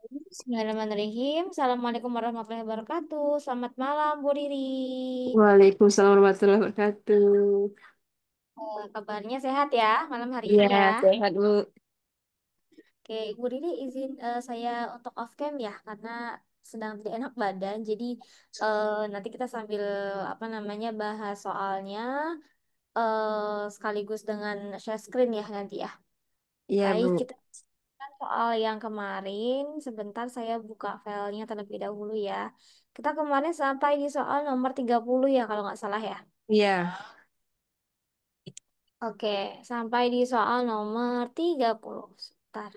Bismillahirrahmanirrahim. Assalamualaikum warahmatullahi wabarakatuh. Selamat malam, Bu Riri. Waalaikumsalam warahmatullahi wabarakatuh. Kabarnya sehat ya malam hari ini Iya, ya. sehat Bu. Oke, Bu Riri izin saya untuk off cam ya karena sedang tidak enak badan. Jadi nanti kita sambil apa namanya bahas soalnya sekaligus dengan share screen ya nanti ya. Iya Baik, Bu. kita kan soal yang kemarin. Sebentar saya buka filenya terlebih dahulu ya. Kita kemarin sampai di soal nomor 30 ya kalau nggak salah ya. Iya, Oke, sampai di soal nomor 30. Sebentar.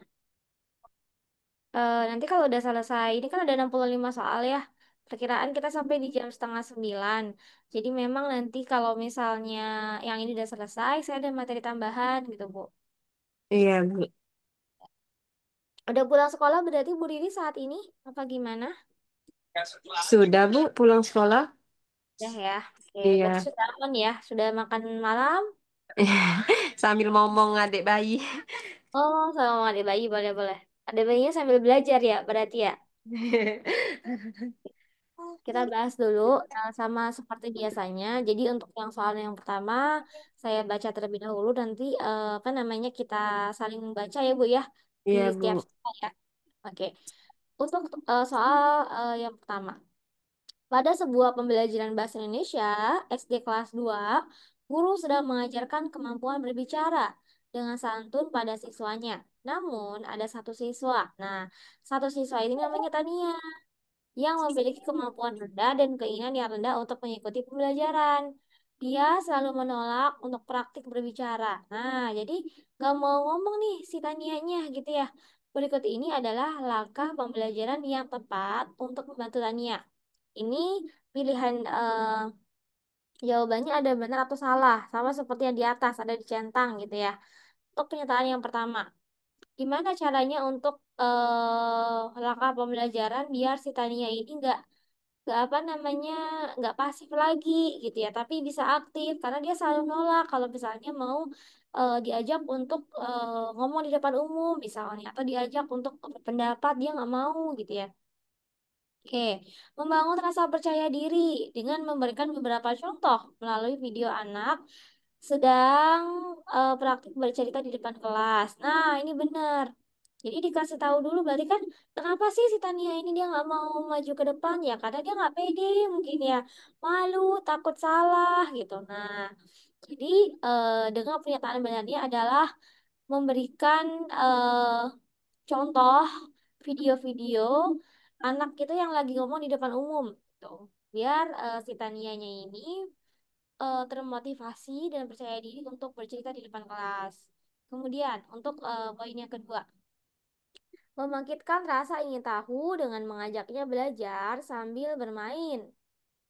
Nanti kalau udah selesai, ini kan ada 65 soal ya. Perkiraan kita sampai di jam setengah 9. Jadi memang nanti kalau misalnya yang ini udah selesai, saya ada materi tambahan gitu, Bu. iya Bu. Udah pulang sekolah berarti Bu Riri saat ini? Apa gimana? Sudah Bu pulang sekolah? Udah ya. Oke, berarti Iya. sudah aman ya. Sudah makan malam? Sambil ngomong adik bayi. Oh, sama adik bayi boleh-boleh. Adik bayinya sambil belajar ya, berarti ya. Kita bahas dulu sama seperti biasanya. Jadi untuk yang soal yang pertama, saya baca terlebih dahulu nanti apa namanya kita saling baca ya Bu ya di Iya setiap Bu. soal ya. Oke. Untuk soal yang pertama. Pada sebuah pembelajaran bahasa Indonesia SD kelas 2, guru sedang mengajarkan kemampuan berbicara dengan santun pada siswanya. Namun ada satu siswa. Nah, satu siswa ini namanya Tania yang memiliki kemampuan rendah dan keinginan yang rendah untuk mengikuti pembelajaran. Dia selalu menolak untuk praktik berbicara. Nah, jadi nggak mau ngomong nih si Tanianya gitu ya. Berikut ini adalah langkah pembelajaran yang tepat untuk membantu Tania. Ini pilihan jawabannya ada benar atau salah, sama seperti yang di atas ada dicentang gitu ya. Untuk pernyataan yang pertama, gimana caranya untuk langkah pembelajaran biar si Tania ini nggak apa namanya nggak pasif lagi gitu ya tapi bisa aktif karena dia selalu nolak kalau misalnya mau diajak untuk ngomong di depan umum misalnya atau diajak untuk berpendapat dia nggak mau gitu ya. Oke, membangun rasa percaya diri dengan memberikan beberapa contoh melalui video anak sedang praktik bercerita di depan kelas. Nah, ini benar. Jadi dikasih tahu dulu berarti kan kenapa sih si Tania ini dia nggak mau maju ke depan ya? Karena dia nggak pede mungkin ya, malu, takut salah gitu. Nah, jadi dengan pernyataan benarnya adalah memberikan contoh video-video anak itu yang lagi ngomong di depan umum gitu. Biar si Tanianya ini termotivasi dan percaya diri untuk bercerita di depan kelas. Kemudian, untuk poin yang kedua, membangkitkan rasa ingin tahu dengan mengajaknya belajar sambil bermain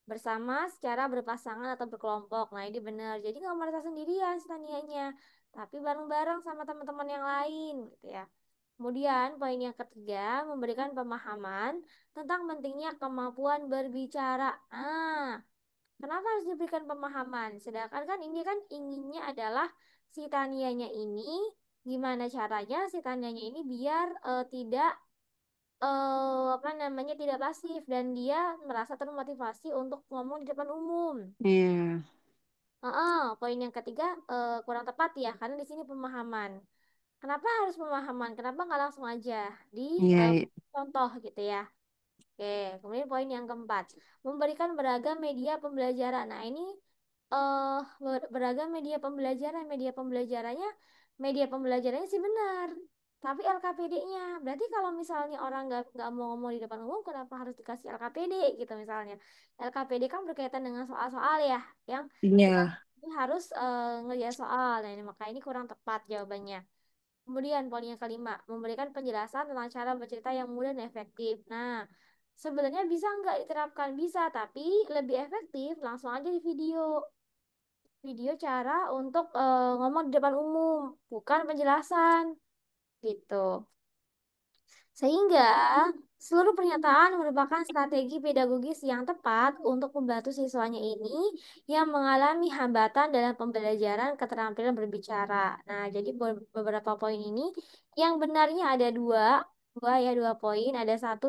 bersama secara berpasangan atau berkelompok. Nah, ini benar. Jadi nggak merasa sendirian si Tanianya, tapi bareng-bareng sama teman-teman yang lain gitu ya. Kemudian, poin yang ketiga, memberikan pemahaman tentang pentingnya kemampuan berbicara. Kenapa harus diberikan pemahaman? Sedangkan kan ini kan inginnya adalah si Tanianya ini gimana caranya si Tanianya ini biar tidak apa namanya tidak pasif dan dia merasa termotivasi untuk ngomong di depan umum. Iya. Poin yang ketiga kurang tepat ya karena di sini pemahaman. Kenapa harus pemahaman? Kenapa nggak langsung aja di Iya. eh, Iya. contoh gitu ya? Oke, kemudian poin yang keempat, memberikan beragam media pembelajaran. Nah, ini beragam media pembelajarannya, media pembelajarannya sih benar. Tapi LKPD-nya, berarti kalau misalnya orang nggak mau ngomong di depan umum, kenapa harus dikasih LKPD gitu misalnya? LKPD kan berkaitan dengan soal-soal ya, yang kita Iya. harus ngelihat soal. Nah, ini, maka ini kurang tepat jawabannya. Kemudian poin yang kelima, memberikan penjelasan tentang cara bercerita yang mudah dan efektif. Nah, sebenarnya bisa nggak diterapkan? Bisa, tapi lebih efektif langsung aja di video. Video cara untuk ngomong di depan umum, bukan penjelasan. Gitu. Sehingga seluruh pernyataan merupakan strategi pedagogis yang tepat untuk membantu siswanya ini yang mengalami hambatan dalam pembelajaran keterampilan berbicara. Nah, jadi beberapa poin ini yang benarnya ada dua. dua ya, 2 poin. Ada satu,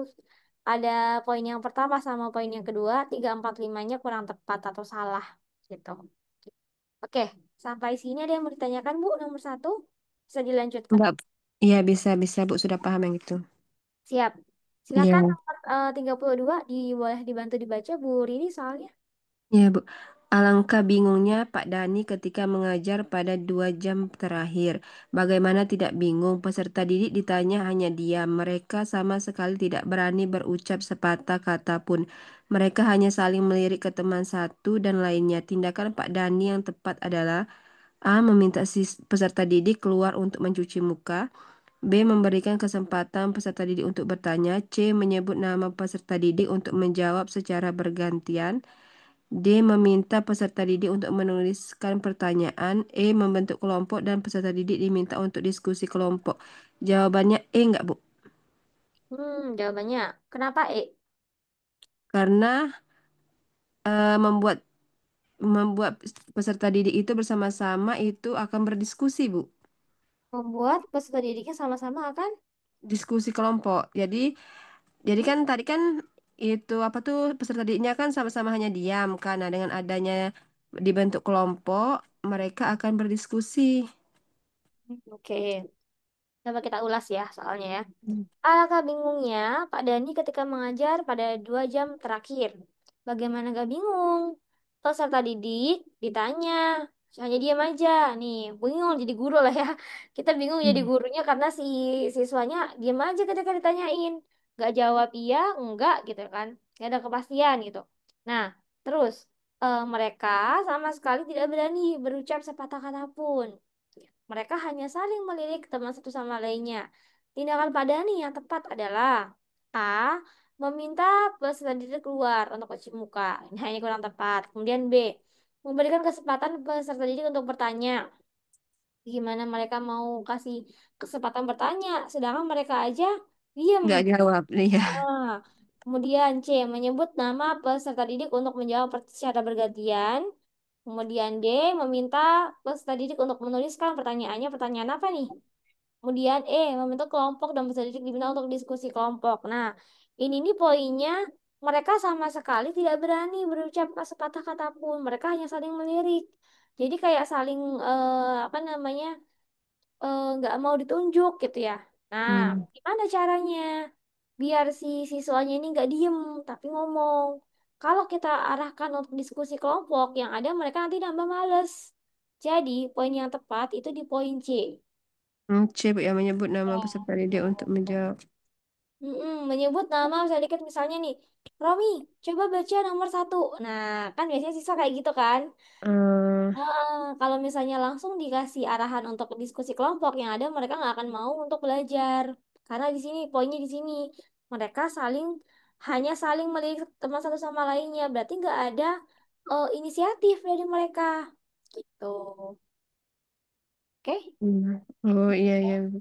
ada poin yang pertama sama poin yang kedua, tiga, empat, limanya kurang tepat atau salah gitu. Oke, sampai sini ada yang mau ditanyakan Bu, nomor satu? Bisa dilanjutkan. Enggak. Iya, bisa Bu, sudah paham yang itu. Siap. Silakan Iya. nomor 32 boleh dibantu dibaca Bu Riri soalnya. Ya, Bu. Alangkah bingungnya Pak Dani ketika mengajar pada 2 jam terakhir. Bagaimana tidak bingung? Peserta didik ditanya hanya diam. Mereka sama sekali tidak berani berucap sepatah kata pun. Mereka hanya saling melirik ke teman satu dan lainnya. Tindakan Pak Dani yang tepat adalah A. Meminta si peserta didik keluar untuk mencuci muka. B. Memberikan kesempatan peserta didik untuk bertanya. C. Menyebut nama peserta didik untuk menjawab secara bergantian. D. Meminta peserta didik untuk menuliskan pertanyaan. E. Membentuk kelompok dan peserta didik diminta untuk diskusi kelompok. Jawabannya E enggak, Bu? Jawabannya. Kenapa E? Karena membuat membuat peserta didik itu bersama-sama itu akan berdiskusi, Bu. Membuat peserta didiknya sama-sama akan. Diskusi kelompok. Jadi Hmm, kan tadi kan itu apa tuh peserta didiknya kan sama-sama hanya diam kan. Nah, dengan adanya dibentuk kelompok, mereka akan berdiskusi. Oke, coba kita ulas ya soalnya ya. Hmm. Alangkah bingungnya Pak Dani ketika mengajar pada 2 jam terakhir. Bagaimana gak bingung? Peserta didik ditanya, hanya diam aja. Nih, bingung jadi guru lah ya. Kita bingung jadi Hmm. gurunya karena si siswanya diam aja ketika ditanyain. Gak jawab iya, enggak gitu kan. Gak ada kepastian gitu. Nah, terus mereka sama sekali tidak berani berucap sepatah kata pun. Mereka hanya saling melirik teman satu sama lainnya. Tindakan Pak Dhani yang tepat adalah A. Meminta peserta didik keluar untuk cuci muka. Nah, ini kurang tepat. Kemudian B. Memberikan kesempatan peserta didik untuk bertanya. Gimana mereka mau kasih kesempatan bertanya, sedangkan mereka aja diem. Nggak jawab, iya. Ah. Kemudian C. Menyebut nama peserta didik untuk menjawab secara bergantian. Kemudian D. Meminta peserta didik untuk menuliskan pertanyaannya. Pertanyaan apa nih? Kemudian membentuk kelompok dan peserta didik diminta untuk diskusi kelompok. Nah, ini nih poinnya mereka sama sekali tidak berani berucap sepatah kata pun. Mereka hanya saling melirik. Jadi kayak saling apa namanya nggak mau ditunjuk gitu ya. Nah, Hmm. gimana caranya biar si siswanya ini nggak diem tapi ngomong. Kalau kita arahkan untuk diskusi kelompok, yang ada mereka nanti nambah males. Jadi, poin yang tepat itu di poin C. C, Bu, yang menyebut nama peserta didik untuk menjawab. Menyebut nama sedikit misalnya nih, Romi, coba baca nomor satu. Nah, kan biasanya siswa kayak gitu kan. Eh, Kalau misalnya langsung dikasih arahan untuk diskusi kelompok yang ada mereka nggak akan mau untuk belajar. Karena di sini poinnya di sini mereka hanya saling melihat teman satu sama lainnya. Berarti nggak ada inisiatif dari mereka. Gitu. Oke, hmm. Oh, iya, iya, Bu.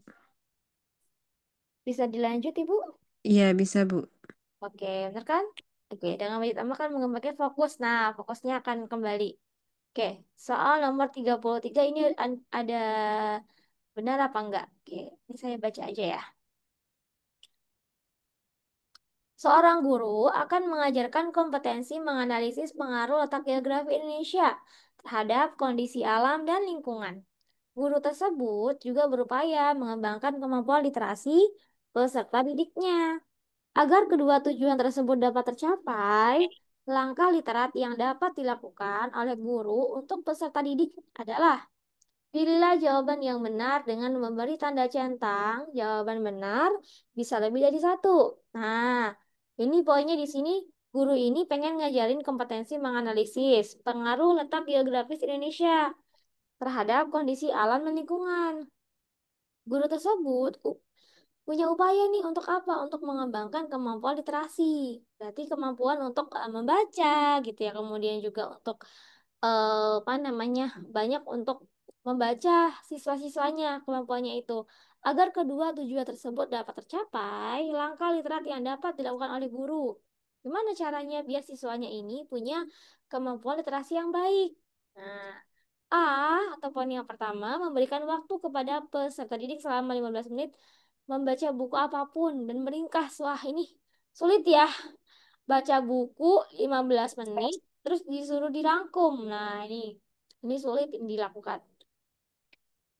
bisa dilanjut Ibu? Iya, bisa, Bu. Oke, benar kan? Oke, dengan menit kan menggambarkan fokus. Nah, fokusnya akan kembali. Oke, soal nomor 33 ini ada benar apa enggak? Oke, ini saya baca aja ya. Seorang guru akan mengajarkan kompetensi menganalisis pengaruh letak geografi Indonesia terhadap kondisi alam dan lingkungan. Guru tersebut juga berupaya mengembangkan kemampuan literasi peserta didiknya. Agar kedua tujuan tersebut dapat tercapai, langkah literat yang dapat dilakukan oleh guru untuk peserta didik adalah: pilihlah jawaban yang benar dengan memberi tanda centang. Jawaban benar bisa lebih dari satu. Nah, ini poinnya di sini. Guru ini pengen ngajarin kompetensi menganalisis pengaruh letak geografis Indonesia terhadap kondisi alam dan lingkungan. Guru tersebut punya upaya nih untuk apa? Untuk mengembangkan kemampuan literasi. Berarti kemampuan untuk membaca gitu ya. Kemudian juga untuk apa namanya? Banyak untuk membaca siswa-siswanya kemampuannya itu. Agar kedua tujuan tersebut dapat tercapai, langkah literat yang dapat dilakukan oleh guru. Gimana caranya biar siswanya ini punya kemampuan literasi yang baik? Nah, A, atau poin yang pertama, memberikan waktu kepada peserta didik selama 15 menit membaca buku apapun dan meringkas. Wah, ini sulit ya. Baca buku 15 menit terus disuruh dirangkum. Nah, ini sulit dilakukan.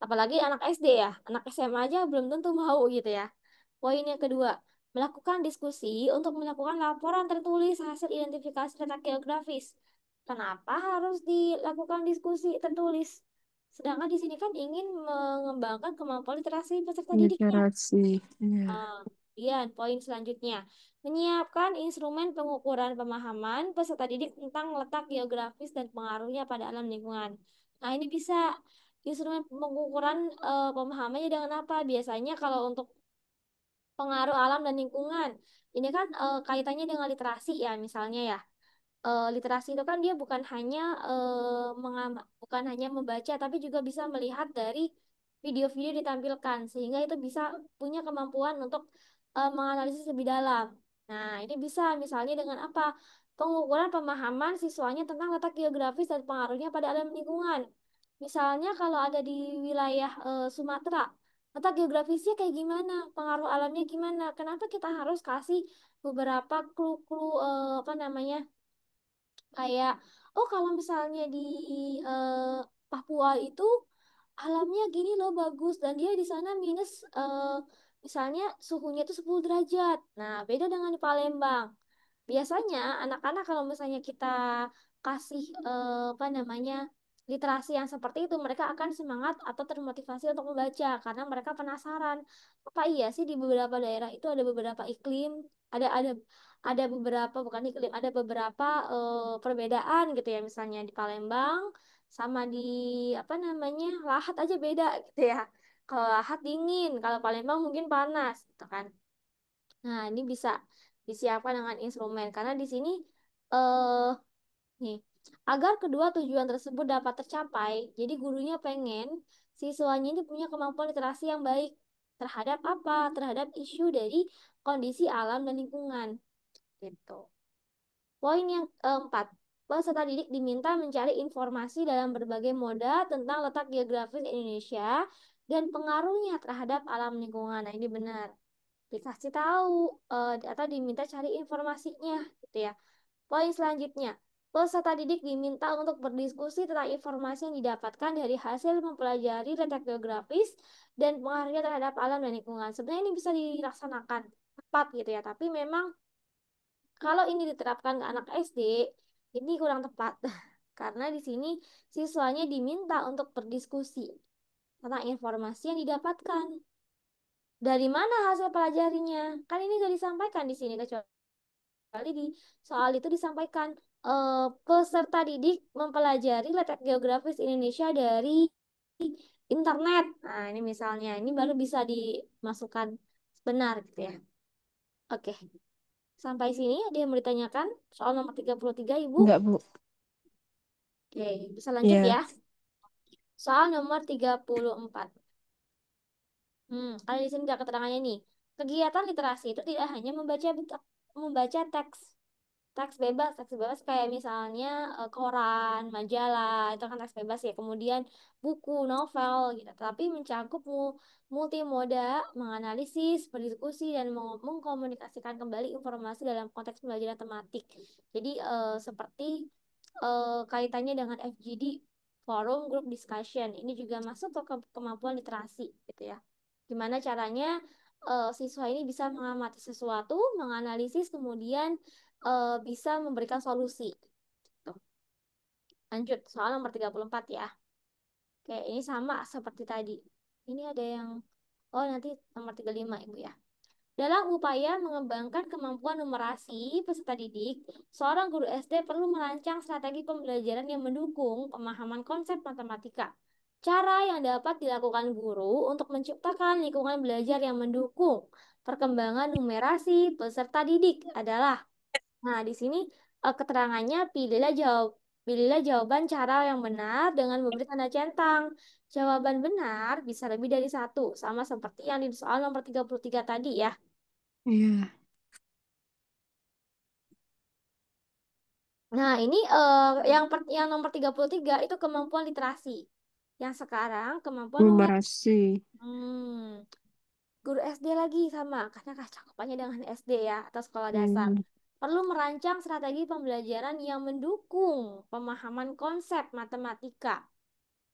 Apalagi anak SD ya. Anak SMA aja belum tentu mau gitu ya. Poin yang kedua, melakukan diskusi untuk melakukan laporan tertulis hasil identifikasi letak geografis. Kenapa harus dilakukan diskusi tertulis? Sedangkan di sini kan ingin mengembangkan kemampuan literasi peserta didiknya. Literasi. Iya. Kemudian poin selanjutnya, menyiapkan instrumen pengukuran pemahaman peserta didik tentang letak geografis dan pengaruhnya pada alam lingkungan. Nah, ini bisa instrumen pengukuran pemahamannya dengan apa? Biasanya kalau untuk pengaruh alam dan lingkungan, ini kan kaitannya dengan literasi ya, misalnya ya. Literasi itu kan dia bukan hanya membaca tapi juga bisa melihat dari video-video ditampilkan sehingga itu bisa punya kemampuan untuk menganalisis lebih dalam. Nah, ini bisa misalnya dengan apa? Pengukuran pemahaman siswanya tentang letak geografis dan pengaruhnya pada alam lingkungan. Misalnya kalau ada di wilayah Sumatera, letak geografisnya kayak gimana? Pengaruh alamnya gimana? Kenapa kita harus kasih beberapa clue-clue apa namanya? Kayak, oh kalau misalnya di Papua itu alamnya gini loh bagus dan dia di sana minus misalnya suhunya itu 10 derajat. Nah, beda dengan di Palembang. Biasanya anak-anak kalau misalnya kita kasih apa namanya literasi yang seperti itu, mereka akan semangat atau termotivasi untuk membaca karena mereka penasaran. Apa iya sih di beberapa daerah itu ada beberapa iklim, ada beberapa bukan iklim, ada beberapa perbedaan gitu ya, misalnya di Palembang sama di apa namanya Lahat aja beda gitu ya. Kalau Lahat dingin, kalau Palembang mungkin panas gitu kan. Nah, ini bisa disiapkan dengan instrumen karena di sini eh nih agar kedua tujuan tersebut dapat tercapai, jadi gurunya pengen siswanya ini punya kemampuan literasi yang baik terhadap apa? Terhadap isu dari kondisi alam dan lingkungan gitu. Poin yang keempat, peserta didik diminta mencari informasi dalam berbagai moda tentang letak geografis Indonesia dan pengaruhnya terhadap alam lingkungan. Nah, ini benar dikasih tahu atau diminta cari informasinya gitu ya. Poin selanjutnya, peserta didik diminta untuk berdiskusi tentang informasi yang didapatkan dari hasil mempelajari letak geografis dan pengaruhnya terhadap alam dan lingkungan. Sebenarnya ini bisa dilaksanakan tepat gitu ya, tapi memang kalau ini diterapkan ke anak SD, ini kurang tepat. Karena di sini siswanya diminta untuk berdiskusi tentang informasi yang didapatkan. Dari mana hasil pelajarinya? Kan ini gak disampaikan di sini kecuali di soal itu disampaikan peserta didik mempelajari letak geografis Indonesia dari internet. Nah, ini misalnya, ini baru bisa dimasukkan benar gitu ya. Oke, sampai sini ada yang mau ditanyakan soal nomor 33, Ibu? Enggak, Bu. Oke, bisa lanjut Iya. ya. Soal nomor 34. Kalau di sini ada keterangannya nih. Kegiatan literasi itu tidak hanya membaca teks bebas kayak misalnya koran, majalah, itu kan teks bebas ya. Kemudian buku, novel gitu. Tapi mencakup multimoda, menganalisis, berdiskusi dan mengkomunikasikan kembali informasi dalam konteks pembelajaran tematik. Jadi seperti kaitannya dengan FGD, forum group discussion. Ini juga masuk ke kemampuan literasi gitu ya. Gimana caranya siswa ini bisa mengamati sesuatu, menganalisis, kemudian bisa memberikan solusi. Tuh. Lanjut, soal nomor 34 ya. Oke, ini sama seperti tadi. Ini ada yang, oh nanti nomor 35 Ibu ya. Dalam upaya mengembangkan kemampuan numerasi peserta didik, seorang guru SD perlu merancang strategi pembelajaran yang mendukung pemahaman konsep matematika. Cara yang dapat dilakukan guru untuk menciptakan lingkungan belajar yang mendukung perkembangan numerasi peserta didik adalah, nah di sini keterangannya pilihlah jawaban cara yang benar dengan memberi tanda centang. Jawaban benar bisa lebih dari satu, sama seperti yang di soal nomor 33 tadi ya. Iya. Nah, ini yang nomor 33 itu kemampuan literasi. Yang sekarang kemampuan Numerasi. hmm, Guru SD lagi sama, karena cakupannya dengan SD ya, atau sekolah dasar. Hmm. Perlu merancang strategi pembelajaran yang mendukung pemahaman konsep matematika.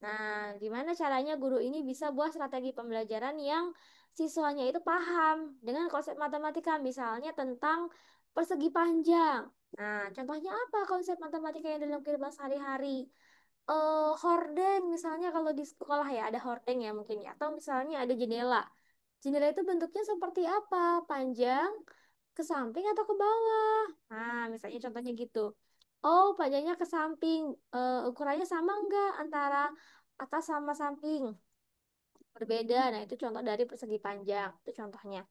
Nah, gimana caranya guru ini bisa buat strategi pembelajaran yang siswanya itu paham dengan konsep matematika, misalnya tentang persegi panjang. Nah, contohnya apa konsep matematika yang dalam kehidupan sehari-hari? Hordeng misalnya kalau di sekolah ya ada hordeng ya mungkin ya. Atau misalnya ada jendela. Jendela itu bentuknya seperti apa? Panjang, ke samping atau ke bawah? Nah, misalnya contohnya gitu. Oh, panjangnya ke samping. Ukurannya sama enggak antara atas sama samping? Berbeda. Nah, itu contoh dari persegi panjang. Itu contohnya.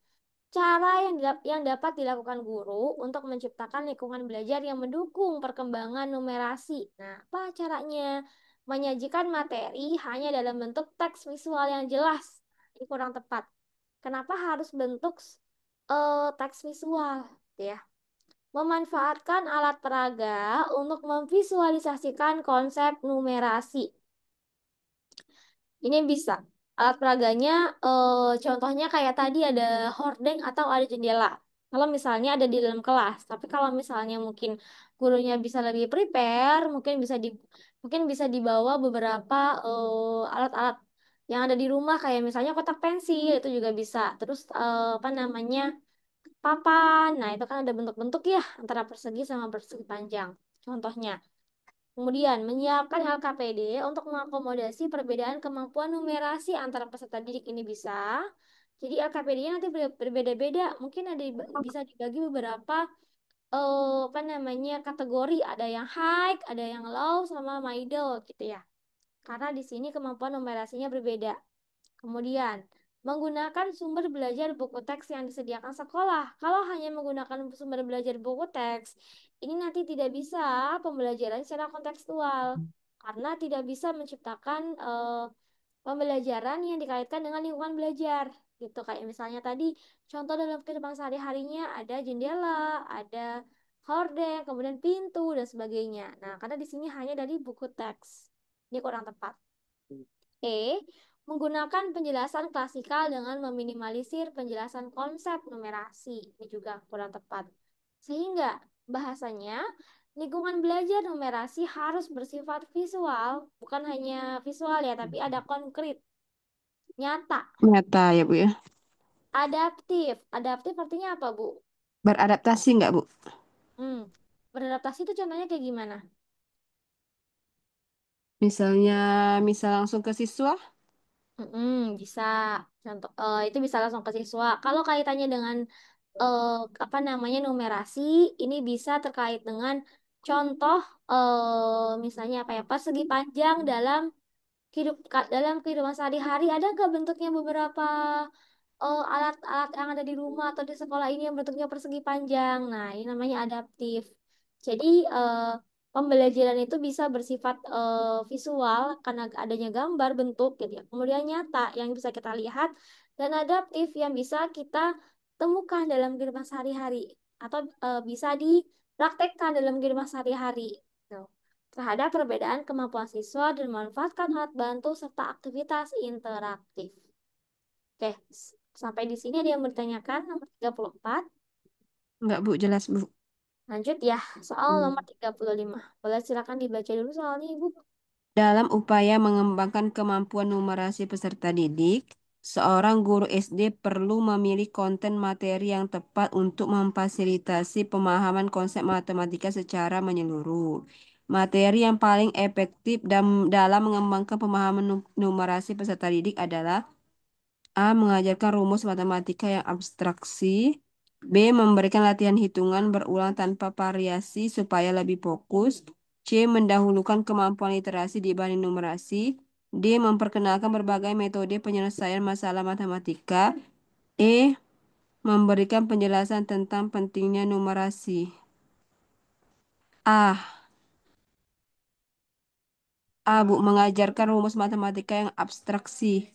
Cara yang dapat dilakukan guru untuk menciptakan lingkungan belajar yang mendukung perkembangan numerasi. Nah, apa caranya? Menyajikan materi hanya dalam bentuk teks visual yang jelas. Ini kurang tepat. Kenapa harus bentuk teks visual? Gitu ya. Memanfaatkan alat peraga untuk memvisualisasikan konsep numerasi. Ini bisa. Alat peraganya, contohnya kayak tadi ada hordeng atau ada jendela. Kalau misalnya ada di dalam kelas, tapi kalau misalnya mungkin gurunya bisa lebih prepare, mungkin bisa dibawa beberapa alat-alat yang ada di rumah kayak misalnya kotak pensil itu juga bisa. Terus apa namanya papan. Nah itu kan ada bentuk-bentuk ya antara persegi sama persegi panjang. Contohnya. Kemudian, menyiapkan LKPD untuk mengakomodasi perbedaan kemampuan numerasi antara peserta didik ini bisa. Jadi LKPD-nya nanti berbeda-beda. Mungkin bisa dibagi beberapa apa namanya kategori. Ada yang high, ada yang low, sama middle gitu ya. Karena di sini kemampuan numerasinya berbeda. Kemudian, menggunakan sumber belajar buku teks yang disediakan sekolah. Kalau hanya menggunakan sumber belajar buku teks, ini nanti tidak bisa pembelajaran secara kontekstual. Karena tidak bisa menciptakan pembelajaran yang dikaitkan dengan lingkungan belajar. Gitu, kayak misalnya tadi, contoh dalam kehidupan sehari-harinya ada jendela, ada hordeng, kemudian pintu, dan sebagainya. Nah, karena di sini hanya dari buku teks. Ini kurang tepat. E. Menggunakan penjelasan klasikal dengan meminimalisir penjelasan konsep numerasi. Ini juga kurang tepat. Sehingga bahasanya lingkungan belajar numerasi harus bersifat visual, bukan hanya visual ya, tapi ada konkret, nyata, Nyata ya, Bu ya. adaptif. Adaptif artinya apa, Bu? Beradaptasi nggak, Bu? Hmm. Beradaptasi itu contohnya kayak gimana? Misalnya, misal langsung ke siswa, Bisa. Contoh itu bisa langsung ke siswa. Kalau kaitannya dengan eh, apa namanya numerasi, ini bisa terkait dengan contoh misalnya apa ya persegi panjang dalam dalam kehidupan sehari-hari ada nggak bentuknya beberapa alat-alat yang ada di rumah atau di sekolah ini yang bentuknya persegi panjang. Nah, ini namanya adaptif. Jadi pembelajaran itu bisa bersifat visual karena adanya gambar bentuk gitu ya. Kemudian nyata yang bisa kita lihat dan adaptif yang bisa kita temukan dalam kehidupan sehari-hari atau bisa dipraktekkan dalam kehidupan sehari-hari. Gitu. Terhadap perbedaan kemampuan siswa dan memanfaatkan alat bantu serta aktivitas interaktif. Oke, sampai di sini ada yang bertanyakan nomor 34. nggak, Bu? Jelas, Bu. Lanjut ya, soal nomor Hmm. 35. Boleh silakan dibaca dulu soalnya Ibu. Dalam upaya mengembangkan kemampuan numerasi peserta didik, seorang guru SD perlu memilih konten materi yang tepat untuk memfasilitasi pemahaman konsep matematika secara menyeluruh. Materi yang paling efektif dalam mengembangkan pemahaman numerasi peserta didik adalah A. Mengajarkan rumus matematika yang abstraksi. B. Memberikan latihan hitungan berulang tanpa variasi supaya lebih fokus. C. Mendahulukan kemampuan literasi dibanding numerasi. D. Memperkenalkan berbagai metode penyelesaian masalah matematika. E. Memberikan penjelasan tentang pentingnya numerasi. A. A. Bu. Mengajarkan rumus matematika yang abstraksi.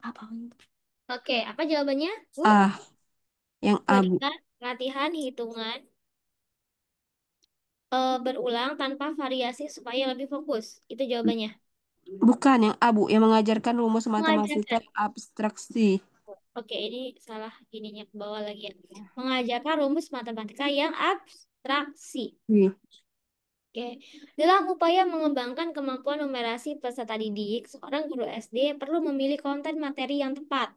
Apa? Oke, apa jawabannya, Bu? A. Yang A, Bu. Berikan latihan hitungan berulang tanpa variasi supaya lebih fokus. Itu jawabannya. Bukan yang A, Bu. Yang mengajarkan rumus matematika Mengajarkan. yang abstraksi. Oke, ini salah ininya ke bawah lagi ya. Mengajarkan rumus matematika yang abstraksi. Hmm. Oke, dalam upaya mengembangkan kemampuan numerasi peserta didik, seorang guru SD perlu memilih konten materi yang tepat.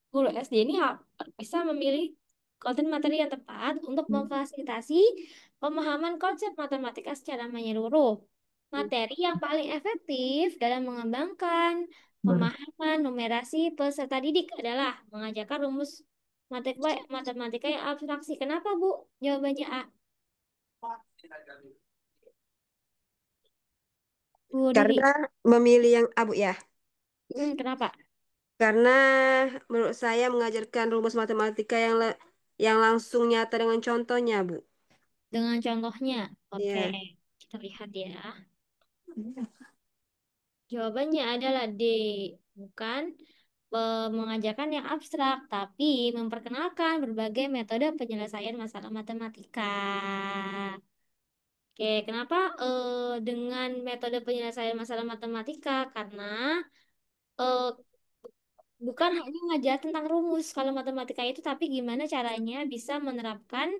Guru SD ini bisa memilih konten materi yang tepat untuk memfasilitasi pemahaman konsep matematika secara menyeluruh. Materi yang paling efektif dalam mengembangkan pemahaman numerasi peserta didik adalah mengajarkan rumus matematika yang abstraksi. Kenapa, Bu? Jawabannya A. Bu Karena Riri. memilih yang abu ya. Kenapa? Karena menurut saya mengajarkan rumus matematika yang langsung nyata dengan contohnya, Bu. Dengan contohnya. Oke, Iya. kita lihat ya. Jawabannya adalah D, bukan mengajarkan yang abstrak, tapi memperkenalkan berbagai metode penyelesaian masalah matematika. Oke, kenapa dengan metode penyelesaian masalah matematika? Karena eh, bukan hanya ngajar tentang rumus kalau matematika itu, tapi gimana caranya bisa menerapkan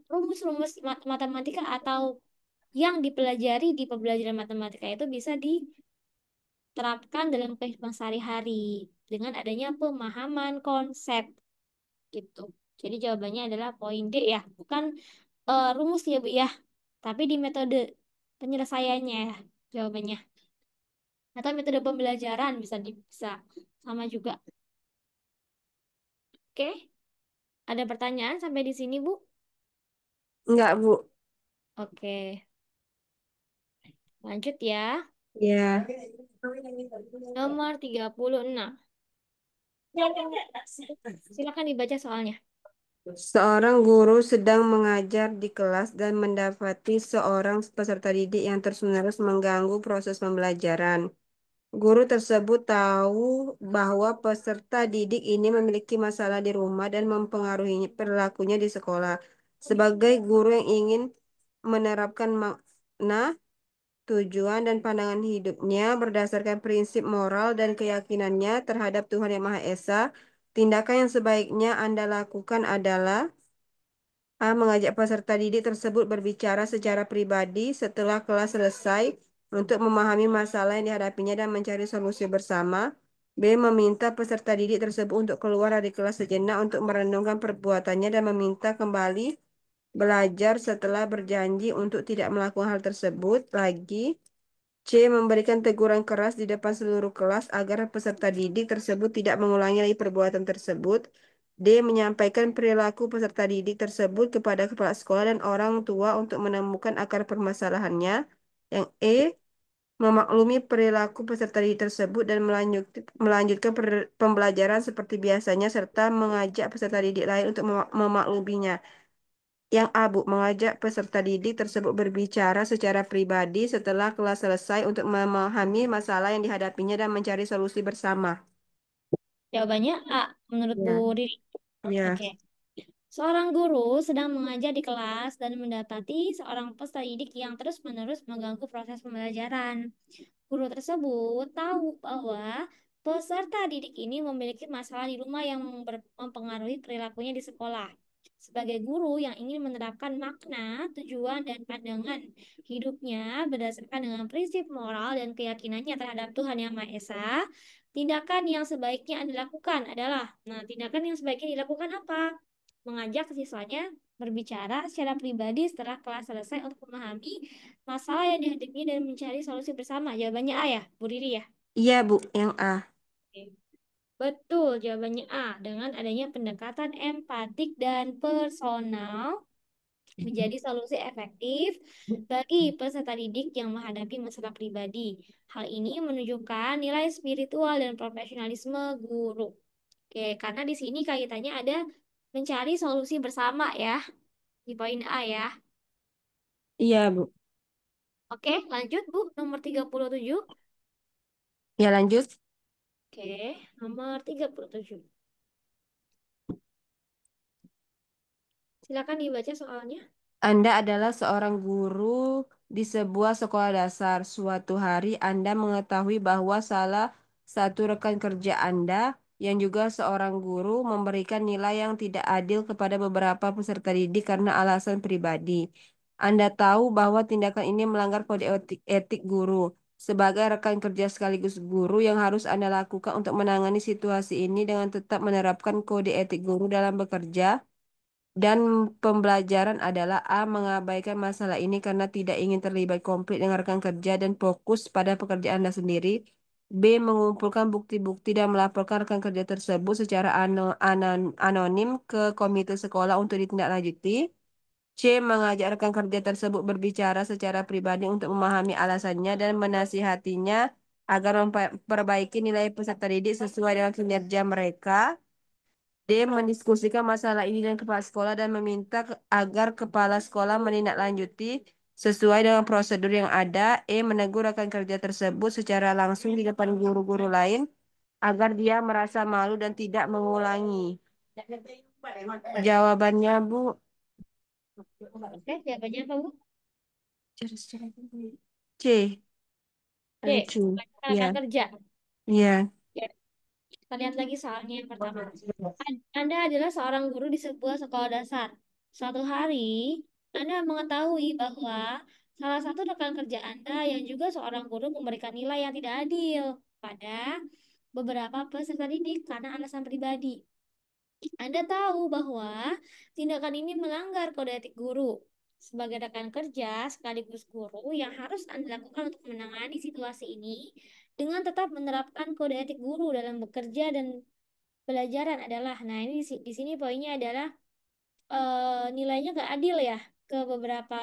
rumus-rumus matematika atau yang dipelajari di pembelajaran matematika itu bisa terapkan dalam kehidupan sehari-hari dengan adanya pemahaman konsep gitu. Jadi jawabannya adalah poin D ya, bukan rumus ya Bu ya, tapi di metode penyelesaiannya ya jawabannya. Atau metode pembelajaran bisa sama juga. Oke, ada pertanyaan sampai di sini Bu? Enggak, Bu. Oke, lanjut ya. Ya. Nomor 36. Silakan dibaca soalnya. Seorang guru sedang mengajar di kelas dan mendapati seorang peserta didik yang terus-menerus mengganggu proses pembelajaran. Guru tersebut tahu bahwa peserta didik ini memiliki masalah di rumah dan mempengaruhi perilakunya di sekolah. Sebagai guru yang ingin menerapkan makna, tujuan, dan pandangan hidupnya berdasarkan prinsip moral dan keyakinannya terhadap Tuhan Yang Maha Esa, tindakan yang sebaiknya Anda lakukan adalah A. Mengajak peserta didik tersebut berbicara secara pribadi setelah kelas selesai untuk memahami masalah yang dihadapinya dan mencari solusi bersama. B. Meminta peserta didik tersebut untuk keluar dari kelas sejenak untuk merenungkan perbuatannya dan meminta kembali belajar setelah berjanji untuk tidak melakukan hal tersebut lagi. C. Memberikan teguran keras di depan seluruh kelas agar peserta didik tersebut tidak mengulangi lagi perbuatan tersebut. D. Menyampaikan perilaku peserta didik tersebut kepada kepala sekolah dan orang tua untuk menemukan akar permasalahannya. Yang E. Memaklumi perilaku peserta didik tersebut dan melanjutkan pembelajaran seperti biasanya serta mengajak peserta didik lain untuk memakluminya. Yang abu mengajak peserta didik tersebut berbicara secara pribadi setelah kelas selesai untuk memahami masalah yang dihadapinya dan mencari solusi bersama. Jawabannya A, menurut Bu Ya, Riri. ya. Oke. Seorang guru sedang mengajar di kelas dan mendapati seorang peserta didik yang terus-menerus mengganggu proses pembelajaran. Guru tersebut tahu bahwa peserta didik ini memiliki masalah di rumah yang mempengaruhi perilakunya di sekolah. Sebagai guru yang ingin menerapkan makna, tujuan, dan pandangan hidupnya berdasarkan dengan prinsip moral dan keyakinannya terhadap Tuhan Yang Maha Esa, tindakan yang sebaiknya dilakukan adalah, nah, tindakan yang sebaiknya dilakukan apa? Mengajak siswanya berbicara secara pribadi setelah kelas selesai untuk memahami masalah yang dihadapi dan mencari solusi bersama. Jawabannya A ya, Bu Riri ya. Iya, Bu, yang A. Oke. Betul, jawabannya A. Dengan adanya pendekatan empatik dan personal menjadi solusi efektif bagi peserta didik yang menghadapi masalah pribadi. Hal ini menunjukkan nilai spiritual dan profesionalisme guru. Oke, karena di sini kaitannya ada mencari solusi bersama ya, di poin A ya. Iya, Bu. Oke, lanjut Bu, nomor 37. Ya, lanjut. Oke, nomor 37. Silakan dibaca soalnya. Anda adalah seorang guru di sebuah sekolah dasar. Suatu hari Anda mengetahui bahwa salah satu rekan kerja Anda yang juga seorang guru memberikan nilai yang tidak adil kepada beberapa peserta didik karena alasan pribadi. Anda tahu bahwa tindakan ini melanggar kode etik guru. Sebagai rekan kerja sekaligus guru yang harus Anda lakukan untuk menangani situasi ini dengan tetap menerapkan kode etik guru dalam bekerja dan pembelajaran adalah A. Mengabaikan masalah ini karena tidak ingin terlibat konflik dengan rekan kerja dan fokus pada pekerjaan Anda sendiri. B. Mengumpulkan bukti-bukti dan melaporkan rekan kerja tersebut secara anonim ke komite sekolah untuk ditindaklanjuti. C. Mengajak rekan kerja tersebut berbicara secara pribadi untuk memahami alasannya dan menasihatinya agar memperbaiki nilai peserta didik sesuai dengan kinerja mereka. D. Mendiskusikan masalah ini dengan kepala sekolah dan meminta agar kepala sekolah menindaklanjuti sesuai dengan prosedur yang ada. E. Menegur rekan kerja tersebut secara langsung di depan guru-guru lain agar dia merasa malu dan tidak mengulangi. Jawabannya, Bu. Oke, jawabannya apa, Bu? C. C. Lucu. Rekan Ya, kerja. ya. Ya, kita lihat lagi soalnya yang pertama. Anda adalah seorang guru di sebuah sekolah dasar. Suatu hari, Anda mengetahui bahwa salah satu rekan kerja Anda yang juga seorang guru memberikan nilai yang tidak adil pada beberapa peserta didik karena alasan pribadi. Anda tahu bahwa tindakan ini melanggar kode etik guru. Sebagai rekan kerja sekaligus guru yang harus Anda lakukan untuk menangani situasi ini dengan tetap menerapkan kode etik guru dalam bekerja dan pelajaran adalah, nah ini di sini poinnya adalah nilainya gak adil ya ke beberapa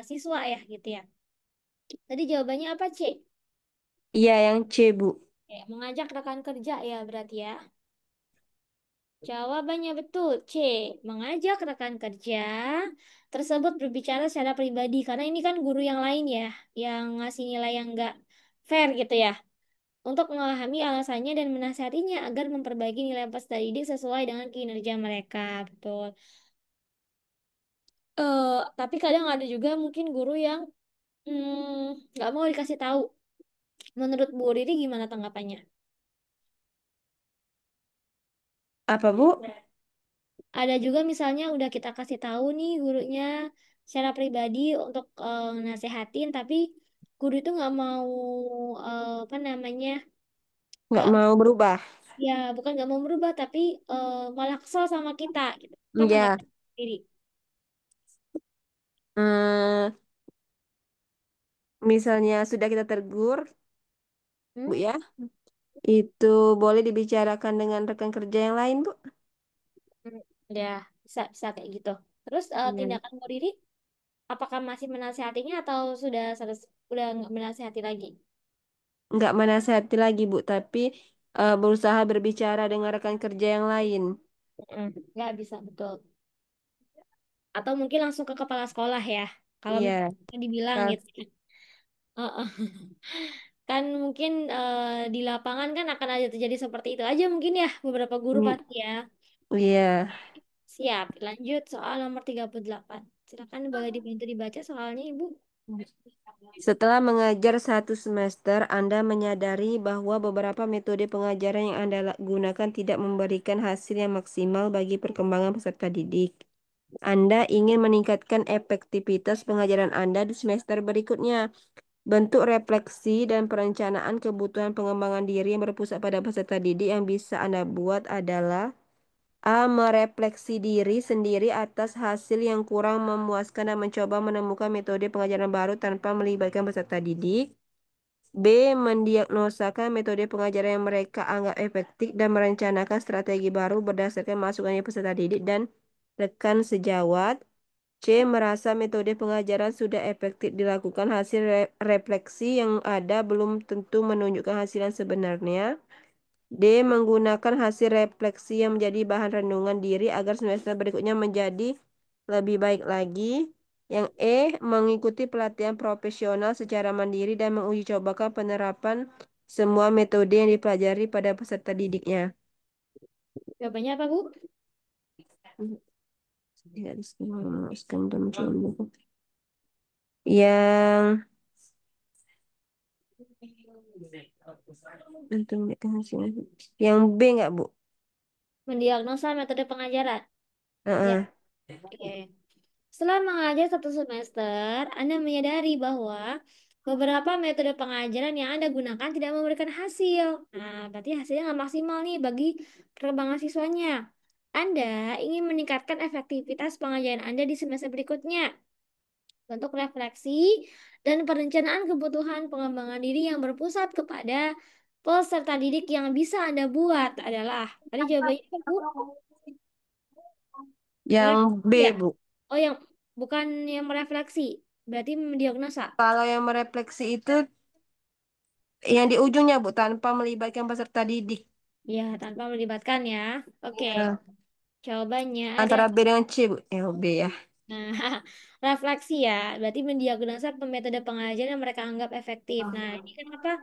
siswa ya gitu ya. Tadi jawabannya apa, C? Iya, yang C, Bu. Ya, mengajak rekan kerja ya berarti ya. Jawabannya betul, C. Mengajak rekan kerja tersebut berbicara secara pribadi karena ini kan guru yang lain ya yang ngasih nilai yang gak fair gitu ya. Untuk memahami alasannya dan menasihatinya agar memperbaiki nilai peserta didik sesuai dengan kinerja mereka. Betul. Tapi kadang ada juga mungkin guru yang nggak mau dikasih tahu. Menurut Bu Riri gimana tanggapannya? Apa, Bu? Ada juga misalnya udah kita kasih tahu nih gurunya secara pribadi untuk nasehatin, tapi guru itu nggak mau apa namanya Nggak nggak mau berubah. ya bukan nggak mau berubah, tapi malah kesel sama kita. Gitu. Itu Ya. pendapat sendiri. Hmm, misalnya sudah kita tegur, Bu Hmm? ya, itu boleh dibicarakan dengan rekan kerja yang lain, Bu. Hmm, Ya bisa bisa kayak gitu. Terus Iya. tindakan Bu Riri apakah masih menasehatinya atau udah nggak menasehati lagi? Nggak menasihati lagi, Bu, tapi berusaha berbicara dengan rekan kerja yang lain. Nggak bisa betul. Atau mungkin langsung ke kepala sekolah ya. Kalau Iya. misalnya dibilang Kal- gitu. Heeh. Kan mungkin di lapangan kan akan ada terjadi seperti itu aja mungkin ya beberapa guru pasti ya. Iya. Siap, lanjut soal nomor 38. Silakan boleh dibantu dibaca soalnya Ibu. Setelah mengajar satu semester, Anda menyadari bahwa beberapa metode pengajaran yang Anda gunakan tidak memberikan hasil yang maksimal bagi perkembangan peserta didik. Anda ingin meningkatkan efektivitas pengajaran Anda di semester berikutnya. Bentuk refleksi dan perencanaan kebutuhan pengembangan diri yang berpusat pada peserta didik yang bisa Anda buat adalah A. Merefleksi diri sendiri atas hasil yang kurang memuaskan dan mencoba menemukan metode pengajaran baru tanpa melibatkan peserta didik. B. Mendiagnosakan metode pengajaran yang mereka anggap efektif dan merencanakan strategi baru berdasarkan masukannya peserta didik dan rekan sejawat. C. Merasa metode pengajaran sudah efektif dilakukan hasil refleksi yang ada belum tentu menunjukkan hasil yang sebenarnya. D. Menggunakan hasil refleksi yang menjadi bahan renungan diri agar semester berikutnya menjadi lebih baik lagi. Yang E. Mengikuti pelatihan profesional secara mandiri dan menguji cobakan penerapan semua metode yang dipelajari pada peserta didiknya. Jawabannya apa Bu? Yang Untuk menunjukkan hasilnya. Yang B nggak, Bu? Mendiagnosa metode pengajaran. Ya, Heeh. oke. Setelah mengajar 1 semester, Anda menyadari bahwa beberapa metode pengajaran yang Anda gunakan tidak memberikan hasil. Nah, berarti hasilnya nggak maksimal nih bagi perkembangan siswanya. Anda ingin meningkatkan efektivitas pengajaran Anda di semester berikutnya. Bentuk refleksi dan perencanaan kebutuhan pengembangan diri yang berpusat kepada peserta didik yang bisa Anda buat adalah, tadi jawabannya apa, Bu? Yang B, Merefleksi ya? Bu. Oh, yang bukan yang merefleksi. Berarti mendiagnosa. Kalau yang merefleksi itu yang di ujungnya, Bu, tanpa melibatkan peserta didik. Ya, tanpa melibatkan ya. Oke, Ya. jawabannya ada. Antara B dengan C, Bu. B ya. Nah, refleksi ya. Berarti mendiagnosa metode pengajaran yang mereka anggap efektif. Nah, ini kenapa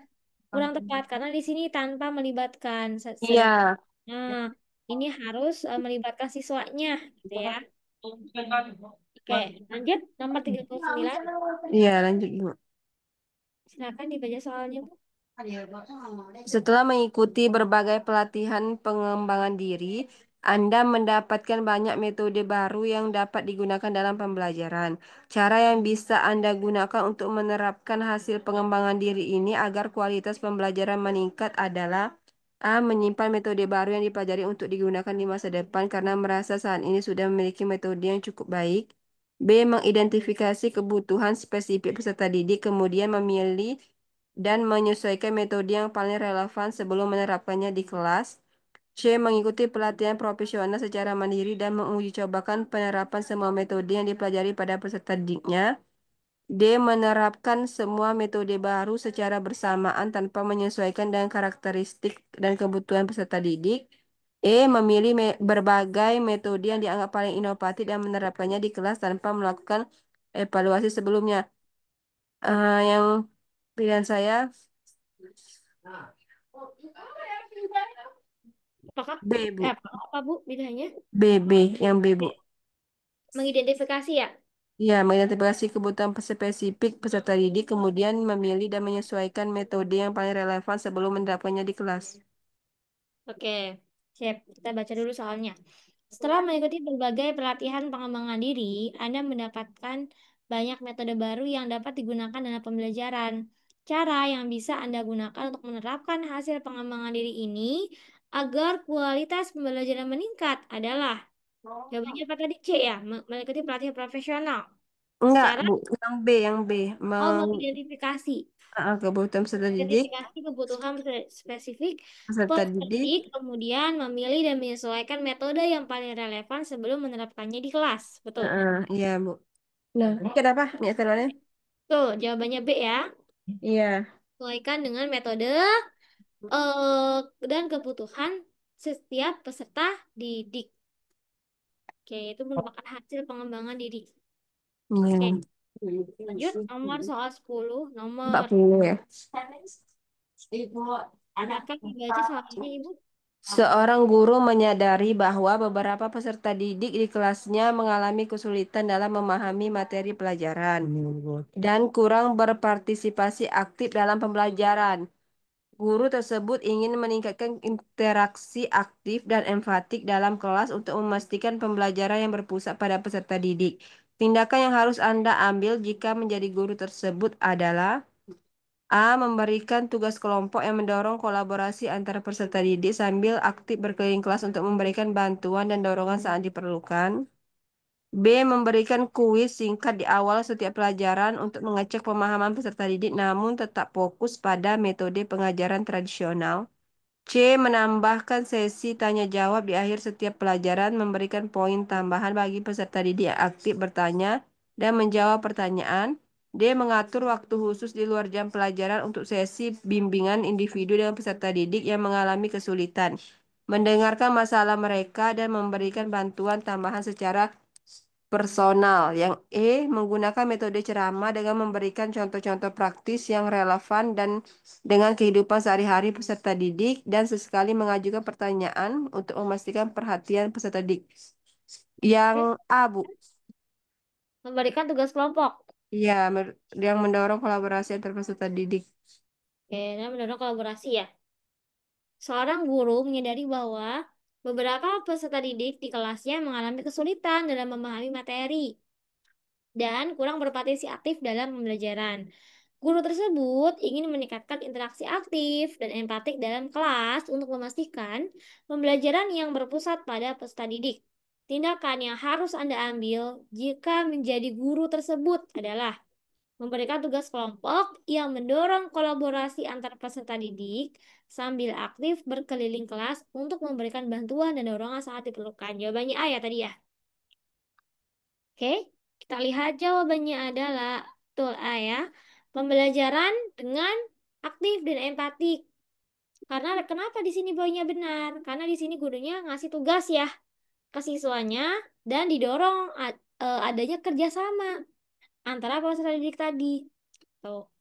kurang tepat? Karena di sini tanpa melibatkan. Sedang, Iya. nah, ini harus melibatkan siswanya, gitu ya. Oke, lanjut nomor 39. Iya, lanjut, Bu. Silakan dibaca soalnya, Bu. Setelah mengikuti berbagai pelatihan pengembangan diri, Anda mendapatkan banyak metode baru yang dapat digunakan dalam pembelajaran. Cara yang bisa Anda gunakan untuk menerapkan hasil pengembangan diri ini agar kualitas pembelajaran meningkat adalah A. Menyimpan metode baru yang dipelajari untuk digunakan di masa depan karena merasa saat ini sudah memiliki metode yang cukup baik. B. Mengidentifikasi kebutuhan spesifik peserta didik, kemudian memilih dan menyesuaikan metode yang paling relevan sebelum menerapkannya di kelas. C. Mengikuti pelatihan profesional secara mandiri dan menguji cobakan penerapan semua metode yang dipelajari pada peserta didiknya. D. Menerapkan semua metode baru secara bersamaan tanpa menyesuaikan dengan karakteristik dan kebutuhan peserta didik. E. Memilih berbagai metode yang dianggap paling inovatif dan menerapkannya di kelas tanpa melakukan evaluasi sebelumnya. Yang pilihan saya Apakah, B, Bu. apa, Bu, bedanya? B, yang B, Bu. Oke. Mengidentifikasi ya. Ya, mengidentifikasi kebutuhan spesifik peserta didik, kemudian memilih dan menyesuaikan metode yang paling relevan sebelum menerapkannya di kelas. Oke, siap. Kita baca dulu soalnya. Setelah mengikuti berbagai pelatihan pengembangan diri, Anda mendapatkan banyak metode baru yang dapat digunakan dalam pembelajaran. Cara yang bisa Anda gunakan untuk menerapkan hasil pengembangan diri ini agar kualitas pembelajaran meningkat adalah, jawabannya apa tadi, C ya, mengikuti pelatihan profesional. Enggak, Secara, Bu. Yang B, yang B. mengidentifikasi. Kebutuhan peserta didik, Identifikasi kebutuhan spesifik peserta didik. peserta, kemudian memilih dan menyesuaikan metode yang paling relevan sebelum menerapkannya di kelas. Betul. Iya, Bu. Nah, kenapa? Ya, terusannya? Tuh, jawabannya B ya. Iya. Sesuaikan dengan metode dan kebutuhan setiap peserta didik. Oke, itu merupakan hasil pengembangan diri. Oke, Iya. lanjut nomor soal 10. Empat Nomor, puluh ya. silakan dibaca soalnya, Ibu. Seorang guru menyadari bahwa beberapa peserta didik di kelasnya mengalami kesulitan dalam memahami materi pelajaran dan kurang berpartisipasi aktif dalam pembelajaran. Guru tersebut ingin meningkatkan interaksi aktif dan empatik dalam kelas untuk memastikan pembelajaran yang berpusat pada peserta didik. Tindakan yang harus Anda ambil jika menjadi guru tersebut adalah A. Memberikan tugas kelompok yang mendorong kolaborasi antara peserta didik sambil aktif berkeliling kelas untuk memberikan bantuan dan dorongan saat diperlukan. B. Memberikan kuis singkat di awal setiap pelajaran untuk mengecek pemahaman peserta didik namun tetap fokus pada metode pengajaran tradisional. C. Menambahkan sesi tanya jawab di akhir setiap pelajaran, memberikan poin tambahan bagi peserta didik yang aktif bertanya dan menjawab pertanyaan. D. Mengatur waktu khusus di luar jam pelajaran untuk sesi bimbingan individu dengan peserta didik yang mengalami kesulitan. Mendengarkan masalah mereka dan memberikan bantuan tambahan secara personal. Yang E, menggunakan metode ceramah dengan memberikan contoh-contoh praktis yang relevan dan dengan kehidupan sehari-hari peserta didik dan sesekali mengajukan pertanyaan untuk memastikan perhatian peserta didik. Yang A, Bu. Memberikan tugas kelompok. Iya, yang mendorong kolaborasi antar peserta didik. Oke, dan mendorong kolaborasi ya. Seorang guru menyadari bahwa beberapa peserta didik di kelasnya mengalami kesulitan dalam memahami materi dan kurang berpartisipasi aktif dalam pembelajaran. Guru tersebut ingin meningkatkan interaksi aktif dan empatik dalam kelas untuk memastikan pembelajaran yang berpusat pada peserta didik. Tindakan yang harus Anda ambil jika menjadi guru tersebut adalah memberikan tugas kelompok yang mendorong kolaborasi antar peserta didik sambil aktif berkeliling kelas untuk memberikan bantuan dan dorongan saat diperlukan. Jawabannya A ya tadi ya. Oke, kita lihat jawabannya adalah betul A ya. Pembelajaran dengan aktif dan empatik. Karena kenapa di sini poinnya benar? Karena di sini gurunya ngasih tugas ya ke siswanya dan didorong adanya kerjasama antara peserta didik tadi. Tuh.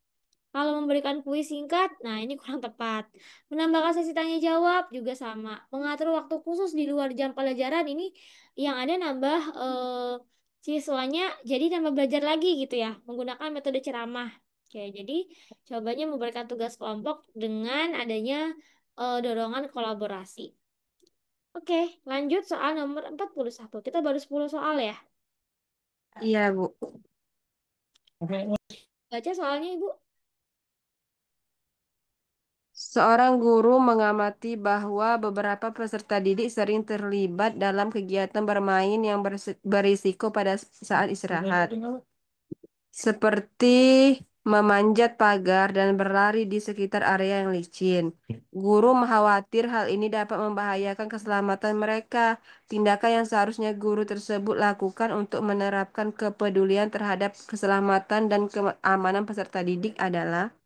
Kalau memberikan kuis singkat, nah ini kurang tepat. Menambahkan sesi tanya jawab juga sama. Mengatur waktu khusus di luar jam pelajaran ini yang ada nambah siswanya jadi nambah belajar lagi gitu ya, menggunakan metode ceramah. Oke, jadi cobanya memberikan tugas kelompok dengan adanya dorongan kolaborasi. Oke, lanjut soal nomor 41. Kita baru 10 soal ya. Iya, Bu. Baca soalnya, Ibu. Seorang guru mengamati bahwa beberapa peserta didik sering terlibat dalam kegiatan bermain yang berisiko pada saat istirahat, seperti memanjat pagar dan berlari di sekitar area yang licin. Guru khawatir hal ini dapat membahayakan keselamatan mereka. Tindakan yang seharusnya guru tersebut lakukan untuk menerapkan kepedulian terhadap keselamatan dan keamanan peserta didik adalah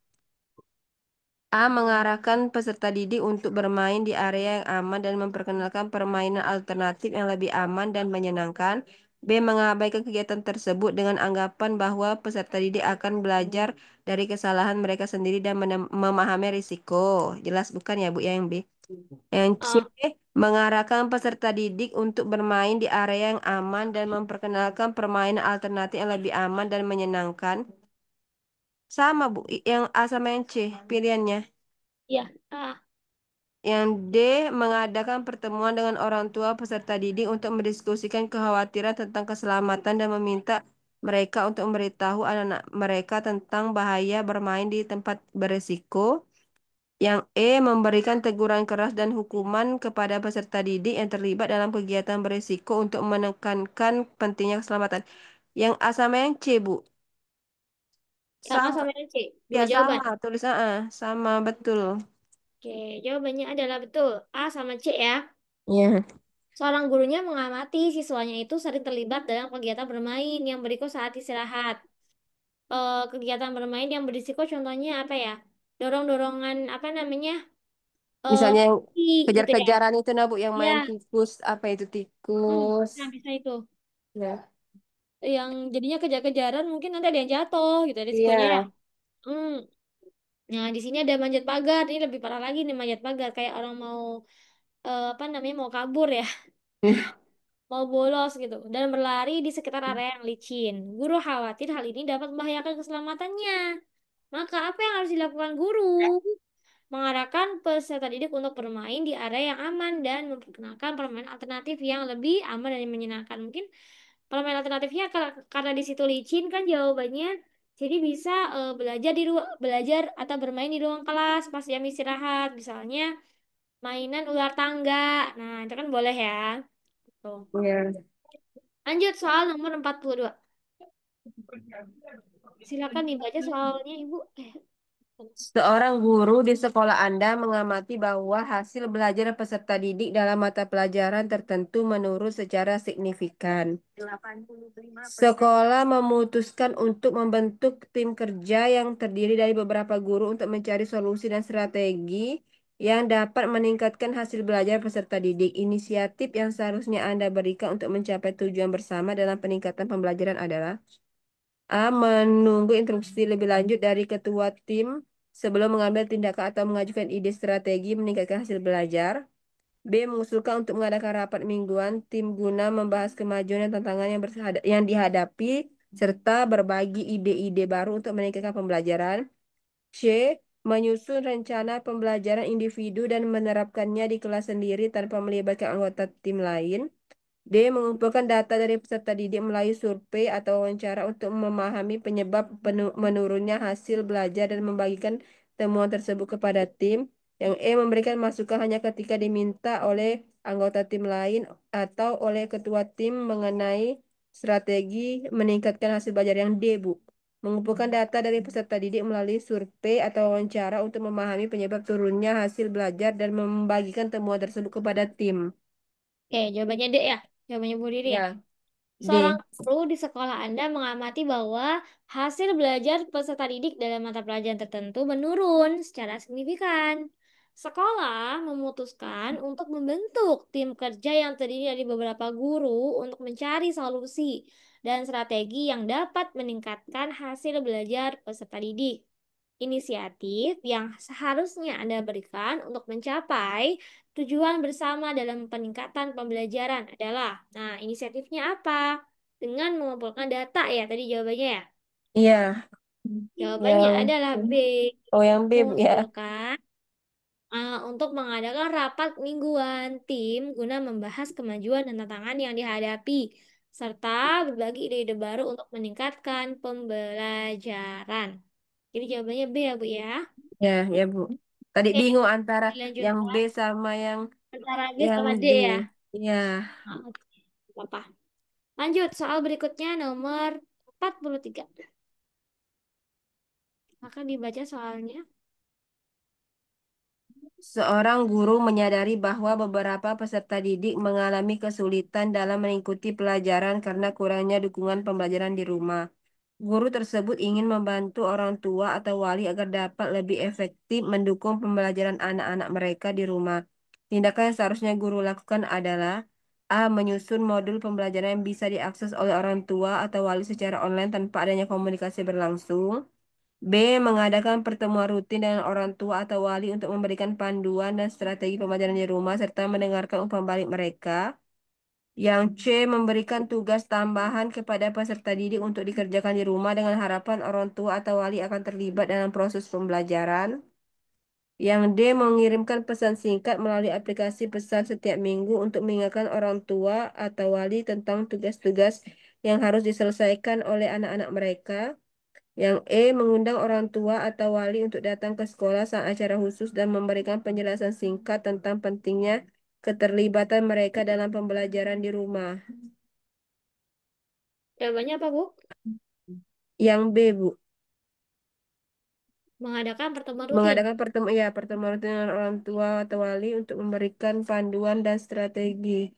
A. Mengarahkan peserta didik untuk bermain di area yang aman dan memperkenalkan permainan alternatif yang lebih aman dan menyenangkan. B. Mengabaikan kegiatan tersebut dengan anggapan bahwa peserta didik akan belajar dari kesalahan mereka sendiri dan memahami risiko. Jelas bukan ya Bu ya yang B? Yang C. Ah, Mengarahkan peserta didik untuk bermain di area yang aman dan memperkenalkan permainan alternatif yang lebih aman dan menyenangkan. Sama Bu, yang A sama yang C pilihannya. ya. Ah, Yang D, mengadakan pertemuan dengan orang tua peserta didik untuk mendiskusikan kekhawatiran tentang keselamatan dan meminta mereka untuk memberitahu anak-anak mereka tentang bahaya bermain di tempat beresiko. Yang E, memberikan teguran keras dan hukuman kepada peserta didik yang terlibat dalam kegiatan beresiko untuk menekankan pentingnya keselamatan. Yang A sama yang C, Bu. yang A Sama. sama yang C. Ya, Dua jawaban. sama. Tulis sama, betul. Oke, jawabannya adalah betul. A sama C ya. Iya. Seorang gurunya mengamati siswanya itu sering terlibat dalam kegiatan bermain yang berikut saat istirahat. Kegiatan bermain yang berisiko contohnya apa ya? Dorong-dorongan apa namanya? Misalnya yang Fisik gitu ya. kejar-kejaran itu nah Bu yang main Ya, tikus apa itu tikus nah bisa itu. ya Yang jadinya kejar-kejaran mungkin nanti ada yang jatuh gitu risikonya ya. iya. Hmm. Nah, di sini ada manjat pagar. Ini lebih parah lagi nih manjat pagar kayak orang mau apa namanya mau kabur ya. Mau bolos gitu dan berlari di sekitar area yang licin. Guru khawatir hal ini dapat membahayakan keselamatannya. Maka apa yang harus dilakukan guru? Mengarahkan peserta didik untuk bermain di area yang aman dan memperkenalkan permainan alternatif yang lebih aman dan menyenangkan. Mungkin permainan alternatifnya karena di situ licin kan jawabannya. Jadi bisa belajar di ruang belajar atau bermain di ruang kelas pas jam istirahat, misalnya mainan ular tangga. Nah, itu kan boleh ya. Tuh. Iya. Lanjut soal nomor 42. Silakan dibaca soalnya, Ibu. Seorang guru di sekolah Anda mengamati bahwa hasil belajar peserta didik dalam mata pelajaran tertentu menurun secara signifikan. Sekolah memutuskan untuk membentuk tim kerja yang terdiri dari beberapa guru untuk mencari solusi dan strategi yang dapat meningkatkan hasil belajar peserta didik. Inisiatif yang seharusnya Anda berikan untuk mencapai tujuan bersama dalam peningkatan pembelajaran adalah A. Menunggu instruksi lebih lanjut dari ketua tim sebelum mengambil tindakan atau mengajukan ide strategi meningkatkan hasil belajar. B. Mengusulkan untuk mengadakan rapat mingguan tim guna membahas kemajuan dan tantangan yang dihadapi serta berbagi ide-ide baru untuk meningkatkan pembelajaran. C. menyusun rencana pembelajaran individu dan menerapkannya di kelas sendiri tanpa melibatkan anggota tim lain. D. Mengumpulkan data dari peserta didik melalui survei atau wawancara untuk memahami penyebab menurunnya hasil belajar dan membagikan temuan tersebut kepada tim. Yang E. Memberikan masukan hanya ketika diminta oleh anggota tim lain atau oleh ketua tim mengenai strategi meningkatkan hasil belajar. Yang D, Bu. Mengumpulkan data dari peserta didik melalui survei atau wawancara untuk memahami penyebab turunnya hasil belajar dan membagikan temuan tersebut kepada tim. Oke, jawabannya D ya. Jawabannya Bu Riri ya. Ya, Seorang D. guru di sekolah Anda mengamati bahwa hasil belajar peserta didik dalam mata pelajaran tertentu menurun secara signifikan. Sekolah memutuskan untuk membentuk tim kerja yang terdiri dari beberapa guru untuk mencari solusi dan strategi yang dapat meningkatkan hasil belajar peserta didik. Inisiatif yang seharusnya Anda berikan untuk mencapai tujuan bersama dalam peningkatan pembelajaran adalah, nah, inisiatifnya apa? Dengan mengumpulkan data ya, tadi jawabannya ya. Iya, Jawabannya yang adalah B, oh yang B, Bu, ya. mengumpulkan untuk mengadakan rapat mingguan tim guna membahas kemajuan dan tantangan yang dihadapi serta berbagi ide-ide baru untuk meningkatkan pembelajaran. Jadi jawabannya B ya, Bu ya. Ya, ya, Bu. Tadi Oke, bingung antara yang B dilanjutkan sama antara B yang sama D D. ya. Iya. Nah, oke, apa? Lanjut, soal berikutnya nomor 43. Maka dibaca soalnya. Seorang guru menyadari bahwa beberapa peserta didik mengalami kesulitan dalam mengikuti pelajaran karena kurangnya dukungan pembelajaran di rumah. Guru tersebut ingin membantu orang tua atau wali agar dapat lebih efektif mendukung pembelajaran anak-anak mereka di rumah. Tindakan yang seharusnya guru lakukan adalah A. Menyusun modul pembelajaran yang bisa diakses oleh orang tua atau wali secara online tanpa adanya komunikasi berlangsung. B. Mengadakan pertemuan rutin dengan orang tua atau wali untuk memberikan panduan dan strategi pembelajaran di rumah serta mendengarkan umpan balik mereka. Yang C. Memberikan tugas tambahan kepada peserta didik untuk dikerjakan di rumah dengan harapan orang tua atau wali akan terlibat dalam proses pembelajaran. Yang D. Mengirimkan pesan singkat melalui aplikasi pesan setiap minggu untuk mengingatkan orang tua atau wali tentang tugas-tugas yang harus diselesaikan oleh anak-anak mereka. Yang E. Mengundang orang tua atau wali untuk datang ke sekolah saat acara khusus dan memberikan penjelasan singkat tentang pentingnya keterlibatan mereka dalam pembelajaran di rumah. Jawabannya apa, Bu? Yang B, Bu. Mengadakan pertemuan rutin. Mengadakan pertemuan rutin dengan orang tua atau wali untuk memberikan panduan dan strategi.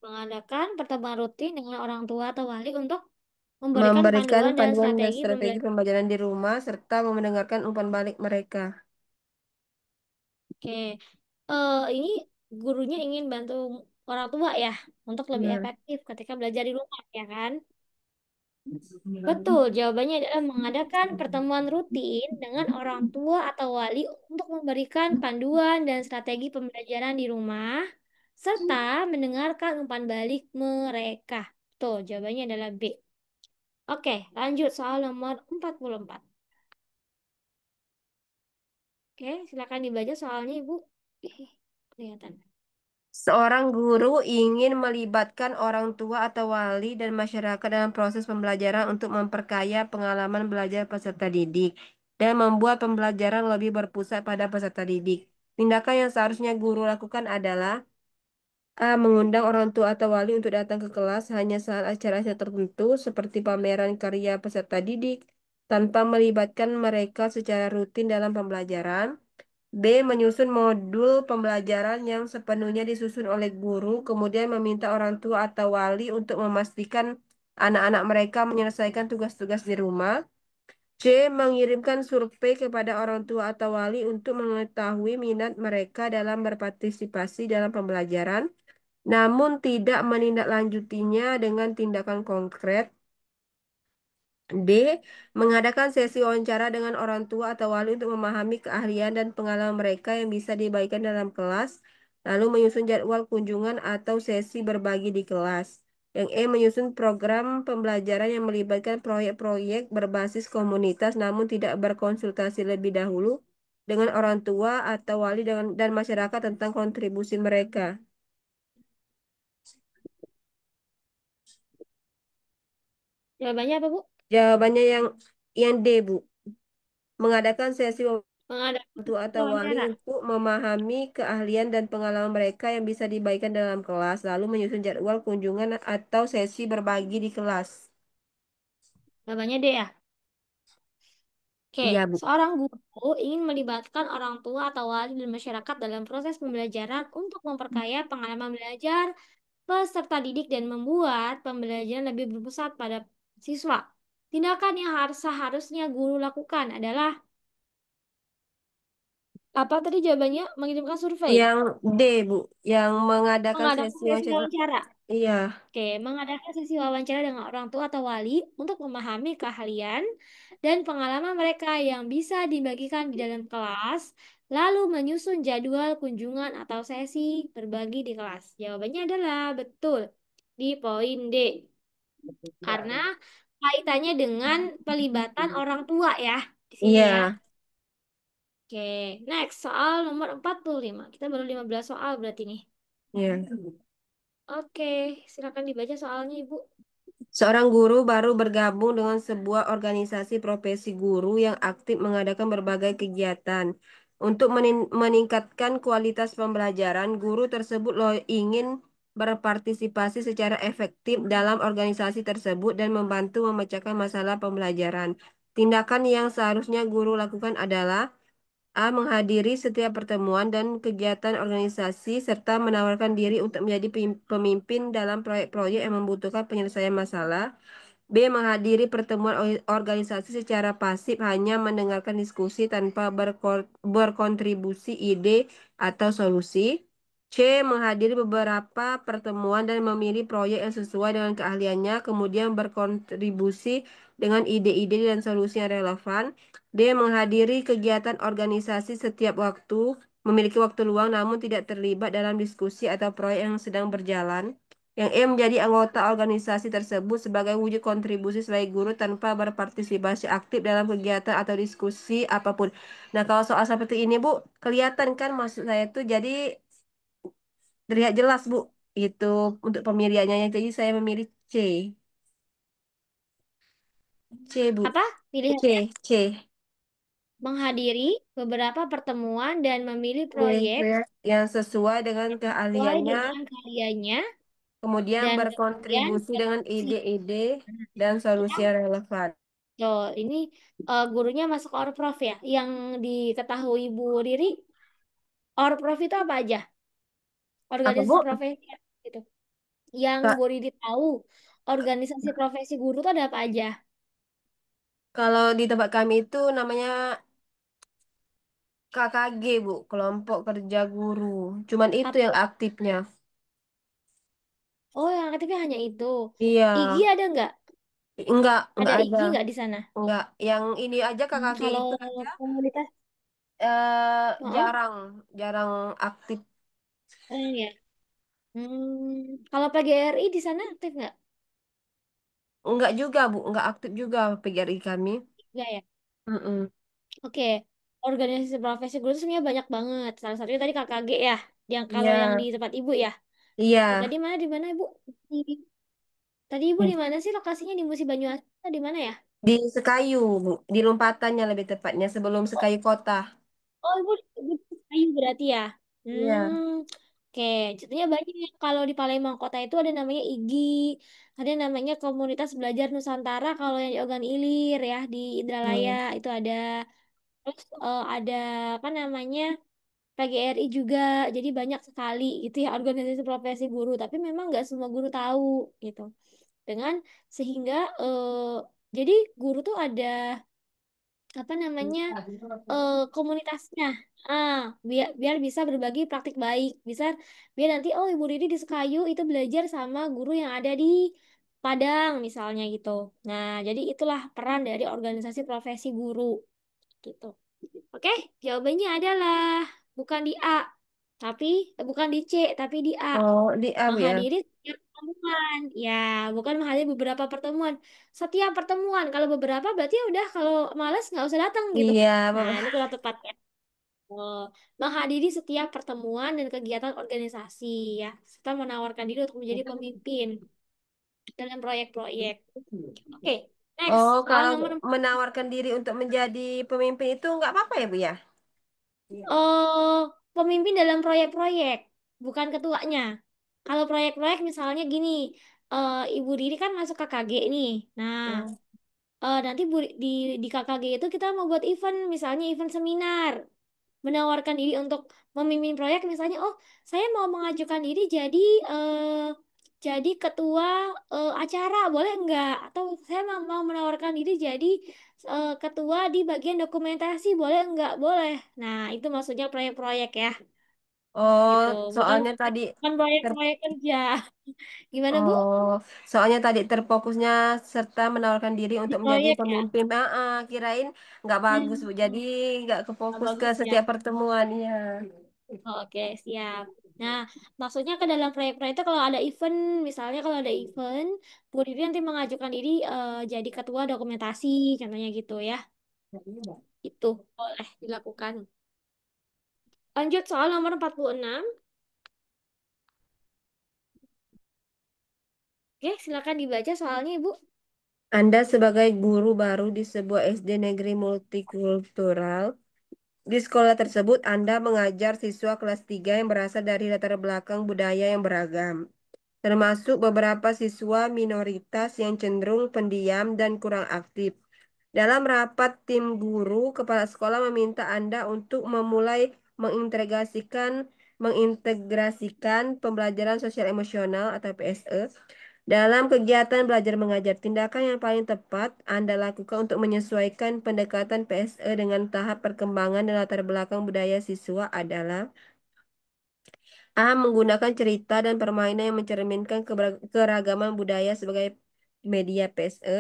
Mengadakan pertemuan rutin dengan orang tua atau wali untuk memberikan Memberikan panduan dan panduan dan strategi strategi pembelajaran. pembelajaran di rumah serta mendengarkan umpan balik mereka. Oke, ini gurunya ingin bantu orang tua ya untuk lebih Ya. efektif ketika belajar di rumah, ya kan? Betul, jawabannya adalah mengadakan pertemuan rutin dengan orang tua atau wali untuk memberikan panduan dan strategi pembelajaran di rumah, serta mendengarkan umpan balik mereka. Tuh, jawabannya adalah B. Oke, lanjut soal nomor 44. Oke, silakan dibaca soalnya, Ibu. Kelihatan. Seorang guru ingin melibatkan orang tua atau wali dan masyarakat dalam proses pembelajaran untuk memperkaya pengalaman belajar peserta didik dan membuat pembelajaran lebih berpusat pada peserta didik. Tindakan yang seharusnya guru lakukan adalah A. Mengundang orang tua atau wali untuk datang ke kelas hanya saat acara-acara tertentu seperti pameran karya peserta didik tanpa melibatkan mereka secara rutin dalam pembelajaran. B. Menyusun modul pembelajaran yang sepenuhnya disusun oleh guru, kemudian meminta orang tua atau wali untuk memastikan anak-anak mereka menyelesaikan tugas-tugas di rumah. C. Mengirimkan survei kepada orang tua atau wali untuk mengetahui minat mereka dalam berpartisipasi dalam pembelajaran, namun tidak menindaklanjutinya dengan tindakan konkret. D. Mengadakan sesi wawancara dengan orang tua atau wali untuk memahami keahlian dan pengalaman mereka yang bisa dibagikan dalam kelas, lalu menyusun jadwal kunjungan atau sesi berbagi di kelas. Yang E, menyusun program pembelajaran yang melibatkan proyek-proyek berbasis komunitas namun tidak berkonsultasi lebih dahulu dengan orang tua atau wali dan masyarakat tentang kontribusi mereka. Jawabannya apa, Bu? Jawabannya yang D, Bu. Mengadakan sesi Mengadakan tua atau wali wawancara. untuk memahami keahlian dan pengalaman mereka yang bisa dibagikan dalam kelas, lalu menyusun jadwal kunjungan atau sesi berbagi di kelas. Jawabannya D ya. Oke, Iya, Bu. seorang guru ingin melibatkan orang tua atau wali dan masyarakat dalam proses pembelajaran untuk memperkaya pengalaman belajar peserta didik dan membuat pembelajaran lebih berpusat pada siswa. Tindakan yang seharusnya guru lakukan adalah apa tadi jawabannya? Mengirimkan survei, Yang D, Bu. Yang mengadakan mengadakan sesi sesi wawancara. wawancara. Iya. Oke, mengadakan sesi wawancara dengan orang tua atau wali untuk memahami keahlian dan pengalaman mereka yang bisa dibagikan di dalam kelas, lalu menyusun jadwal kunjungan atau sesi berbagi di kelas. Jawabannya adalah betul di poin D, karena kaitannya dengan pelibatan orang tua ya di sini ya. Iya. Oke, next soal nomor 45. Kita baru 15 soal berarti nih. Iya. Oke, silakan dibaca soalnya, Ibu. Seorang guru baru bergabung dengan sebuah organisasi profesi guru yang aktif mengadakan berbagai kegiatan. Untuk meningkatkan kualitas pembelajaran, guru tersebut ingin berpartisipasi secara efektif dalam organisasi tersebut dan membantu memecahkan masalah pembelajaran. Tindakan yang seharusnya guru lakukan adalah A. Menghadiri setiap pertemuan dan kegiatan organisasi serta menawarkan diri untuk menjadi pemimpin dalam proyek-proyek yang membutuhkan penyelesaian masalah. B. Menghadiri pertemuan organisasi secara pasif, hanya mendengarkan diskusi tanpa berkontribusi ide atau solusi. C. Menghadiri beberapa pertemuan dan memilih proyek yang sesuai dengan keahliannya, kemudian berkontribusi dengan ide-ide dan solusi yang relevan. D. Menghadiri kegiatan organisasi setiap waktu, memiliki waktu luang namun tidak terlibat dalam diskusi atau proyek yang sedang berjalan. Yang E, menjadi anggota organisasi tersebut sebagai wujud kontribusi sebagai guru tanpa berpartisipasi aktif dalam kegiatan atau diskusi apapun. Nah, kalau soal seperti ini, Bu, kelihatan kan maksud saya tuh jadi terlihat jelas, Bu. Itu untuk pemilihannya. Jadi saya memilih C. C, Bu. Apa pilihannya? C. C. Menghadiri beberapa pertemuan dan memilih C. proyek Yang sesuai dengan sesuai keahliannya, dengan karyanya kemudian dan kemudian berkontribusi dengan berfungsi. ide-ide dan solusi Ya, yang relevan. tuh, ini gurunya masuk Orprov ya. Yang diketahui Bu Riri, Orprov itu apa aja? Apa, Organisasi Bu? profesi gitu. Yang Kak, Bu Riri tahu, organisasi profesi guru itu ada apa aja? kalau di tempat kami itu namanya KKG, Bu, kelompok kerja guru. Cuman itu Ap- yang aktifnya. Oh, yang aktifnya hanya itu. Iya, IGI ada nggak? enggak Ada ada. IGI nggak di sana? Enggak, yang ini aja KKG Kalau itu aja komunitas, oh, jarang, jarang aktif. ya. Kalau PGRI di sana aktif nggak? Enggak juga, Bu, enggak aktif juga PGRI kami. Nggak ya. Mm-mm. Oke, organisasi profesi guru itu sebenarnya banyak banget. Salah satunya tadi KKG ya, yang kalau yang Iya, di tempat ibu ya. Ya, iya. tadi mana di mana ibu? Di- Tadi ibu di mana sih lokasinya di Musi Banyuasin? Atau di mana ya? Di Sekayu, Bu, di Lompatannya lebih tepatnya sebelum Sekayu Kota. Oh, ibu di Kayu berarti ya. Iya. Oke, contohnya banyak. Kalau di Palembang Kota itu ada namanya IGI, ada namanya Komunitas Belajar Nusantara. Kalau yang di Ogan Ilir ya di Indralaya Hmm. itu ada. Terus ada apa namanya? PGRI juga, jadi banyak sekali gitu ya organisasi profesi guru, tapi memang nggak semua guru tahu gitu. Dengan sehingga jadi guru tuh ada apa namanya komunitasnya, biar biar bisa berbagi praktik baik, bisa biar nanti oh Ibu Riri di Sekayu itu belajar sama guru yang ada di Padang misalnya gitu. Nah, jadi itulah peran dari organisasi profesi guru gitu. Oke, jawabannya adalah bukan di A, tapi bukan di C, tapi di A. Oh, di A, Bu, ya. Menghadiri setiap pertemuan. Ya, bukan hanya beberapa pertemuan. Setiap pertemuan. Kalau beberapa berarti ya udah kalau malas nggak usah datang gitu. Iya, Nah, ini kurang tepat ya. Oh, menghadiri setiap pertemuan dan kegiatan organisasi ya, serta menawarkan diri untuk menjadi pemimpin dalam proyek-proyek. Oke, next. oh, Soal kalau nomor menawarkan diri untuk menjadi pemimpin itu nggak apa-apa ya, Bu ya? pemimpin dalam proyek-proyek, bukan ketuanya. Kalau proyek-proyek misalnya gini, Ibu Riri kan masuk KKG nih. Nah, Hmm. nanti di KKG itu kita mau buat event, misalnya event seminar, menawarkan diri untuk memimpin proyek, misalnya, oh, saya mau mengajukan diri jadi ketua acara, boleh nggak? Atau saya mau menawarkan diri jadi ketua di bagian dokumentasi, boleh nggak? Boleh. Nah, itu maksudnya proyek-proyek ya, Oh, gitu. Bukan soalnya tadi bukan ter proyek-proyek kerja. Gimana, Bu? oh, soalnya tadi terfokusnya serta menawarkan diri Di untuk menjadi proyek ya? pemimpin. Kirain nggak bagus, Bu. Jadi Hmm. nggak Nah, kefokus ke bagus ya. setiap pertemuan ya. Oke, siap. Nah, maksudnya ke dalam proyek-proyek itu kalau ada event, misalnya kalau ada event, Bu Riri nanti mengajukan diri jadi ketua dokumentasi, contohnya gitu ya. Itu boleh dilakukan. Lanjut soal nomor 46. Oke, silakan dibaca soalnya, Ibu. Anda sebagai guru baru di sebuah SD negeri multikultural, di sekolah tersebut Anda mengajar siswa kelas 3 yang berasal dari latar belakang budaya yang beragam, termasuk beberapa siswa minoritas yang cenderung pendiam dan kurang aktif. Dalam rapat tim guru, kepala sekolah meminta Anda untuk memulai mengintegrasikan pembelajaran sosial emosional atau PSE dalam kegiatan belajar mengajar. Tindakan yang paling tepat Anda lakukan untuk menyesuaikan pendekatan PSE dengan tahap perkembangan dan latar belakang budaya siswa adalah: A. Menggunakan cerita dan permainan yang mencerminkan keragaman budaya sebagai media PSE.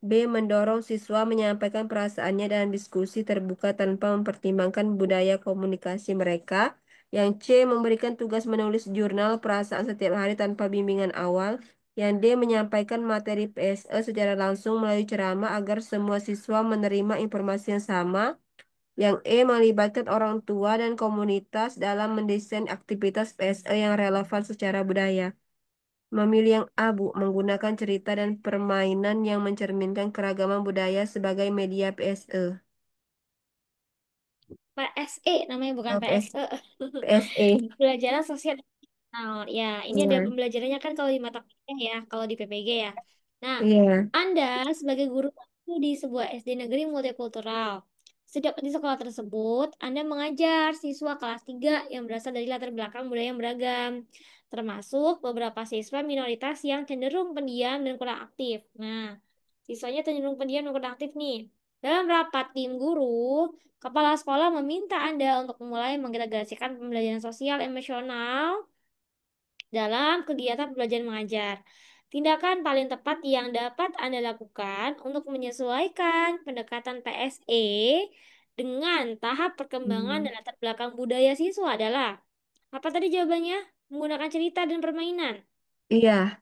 B. Mendorong siswa menyampaikan perasaannya dalam diskusi terbuka tanpa mempertimbangkan budaya komunikasi mereka. Yang C. Memberikan tugas menulis jurnal perasaan setiap hari tanpa bimbingan awal. Yang D. Menyampaikan materi PSE secara langsung melalui ceramah agar semua siswa menerima informasi yang sama. Yang E. Melibatkan orang tua dan komunitas dalam mendesain aktivitas PSE yang relevan secara budaya. Memilih yang A, Bu, menggunakan cerita dan permainan yang mencerminkan keragaman budaya sebagai media PSE. PSE namanya, bukan Oh, PSE. PSE. Pembelajaran sosial. Nah, ya, ini ada Iya, pembelajarannya kan kalau di mata kuliah ya, kalau di PPG ya. Nah, iya. Anda sebagai guru baru di sebuah SD negeri multikultural. Sejak di sekolah tersebut, Anda mengajar siswa kelas 3 yang berasal dari latar belakang budaya yang beragam, termasuk beberapa siswa minoritas yang cenderung pendiam dan kurang aktif. Nah, siswanya cenderung pendiam dan kurang aktif nih. Dalam rapat tim guru, kepala sekolah meminta Anda untuk mulai mengintegrasikan pembelajaran sosial emosional dalam kegiatan belajar mengajar. Tindakan paling tepat yang dapat Anda lakukan untuk menyesuaikan pendekatan PSE dengan tahap perkembangan Hmm. dan latar belakang budaya siswa adalah apa tadi jawabannya? Menggunakan cerita dan permainan. Iya,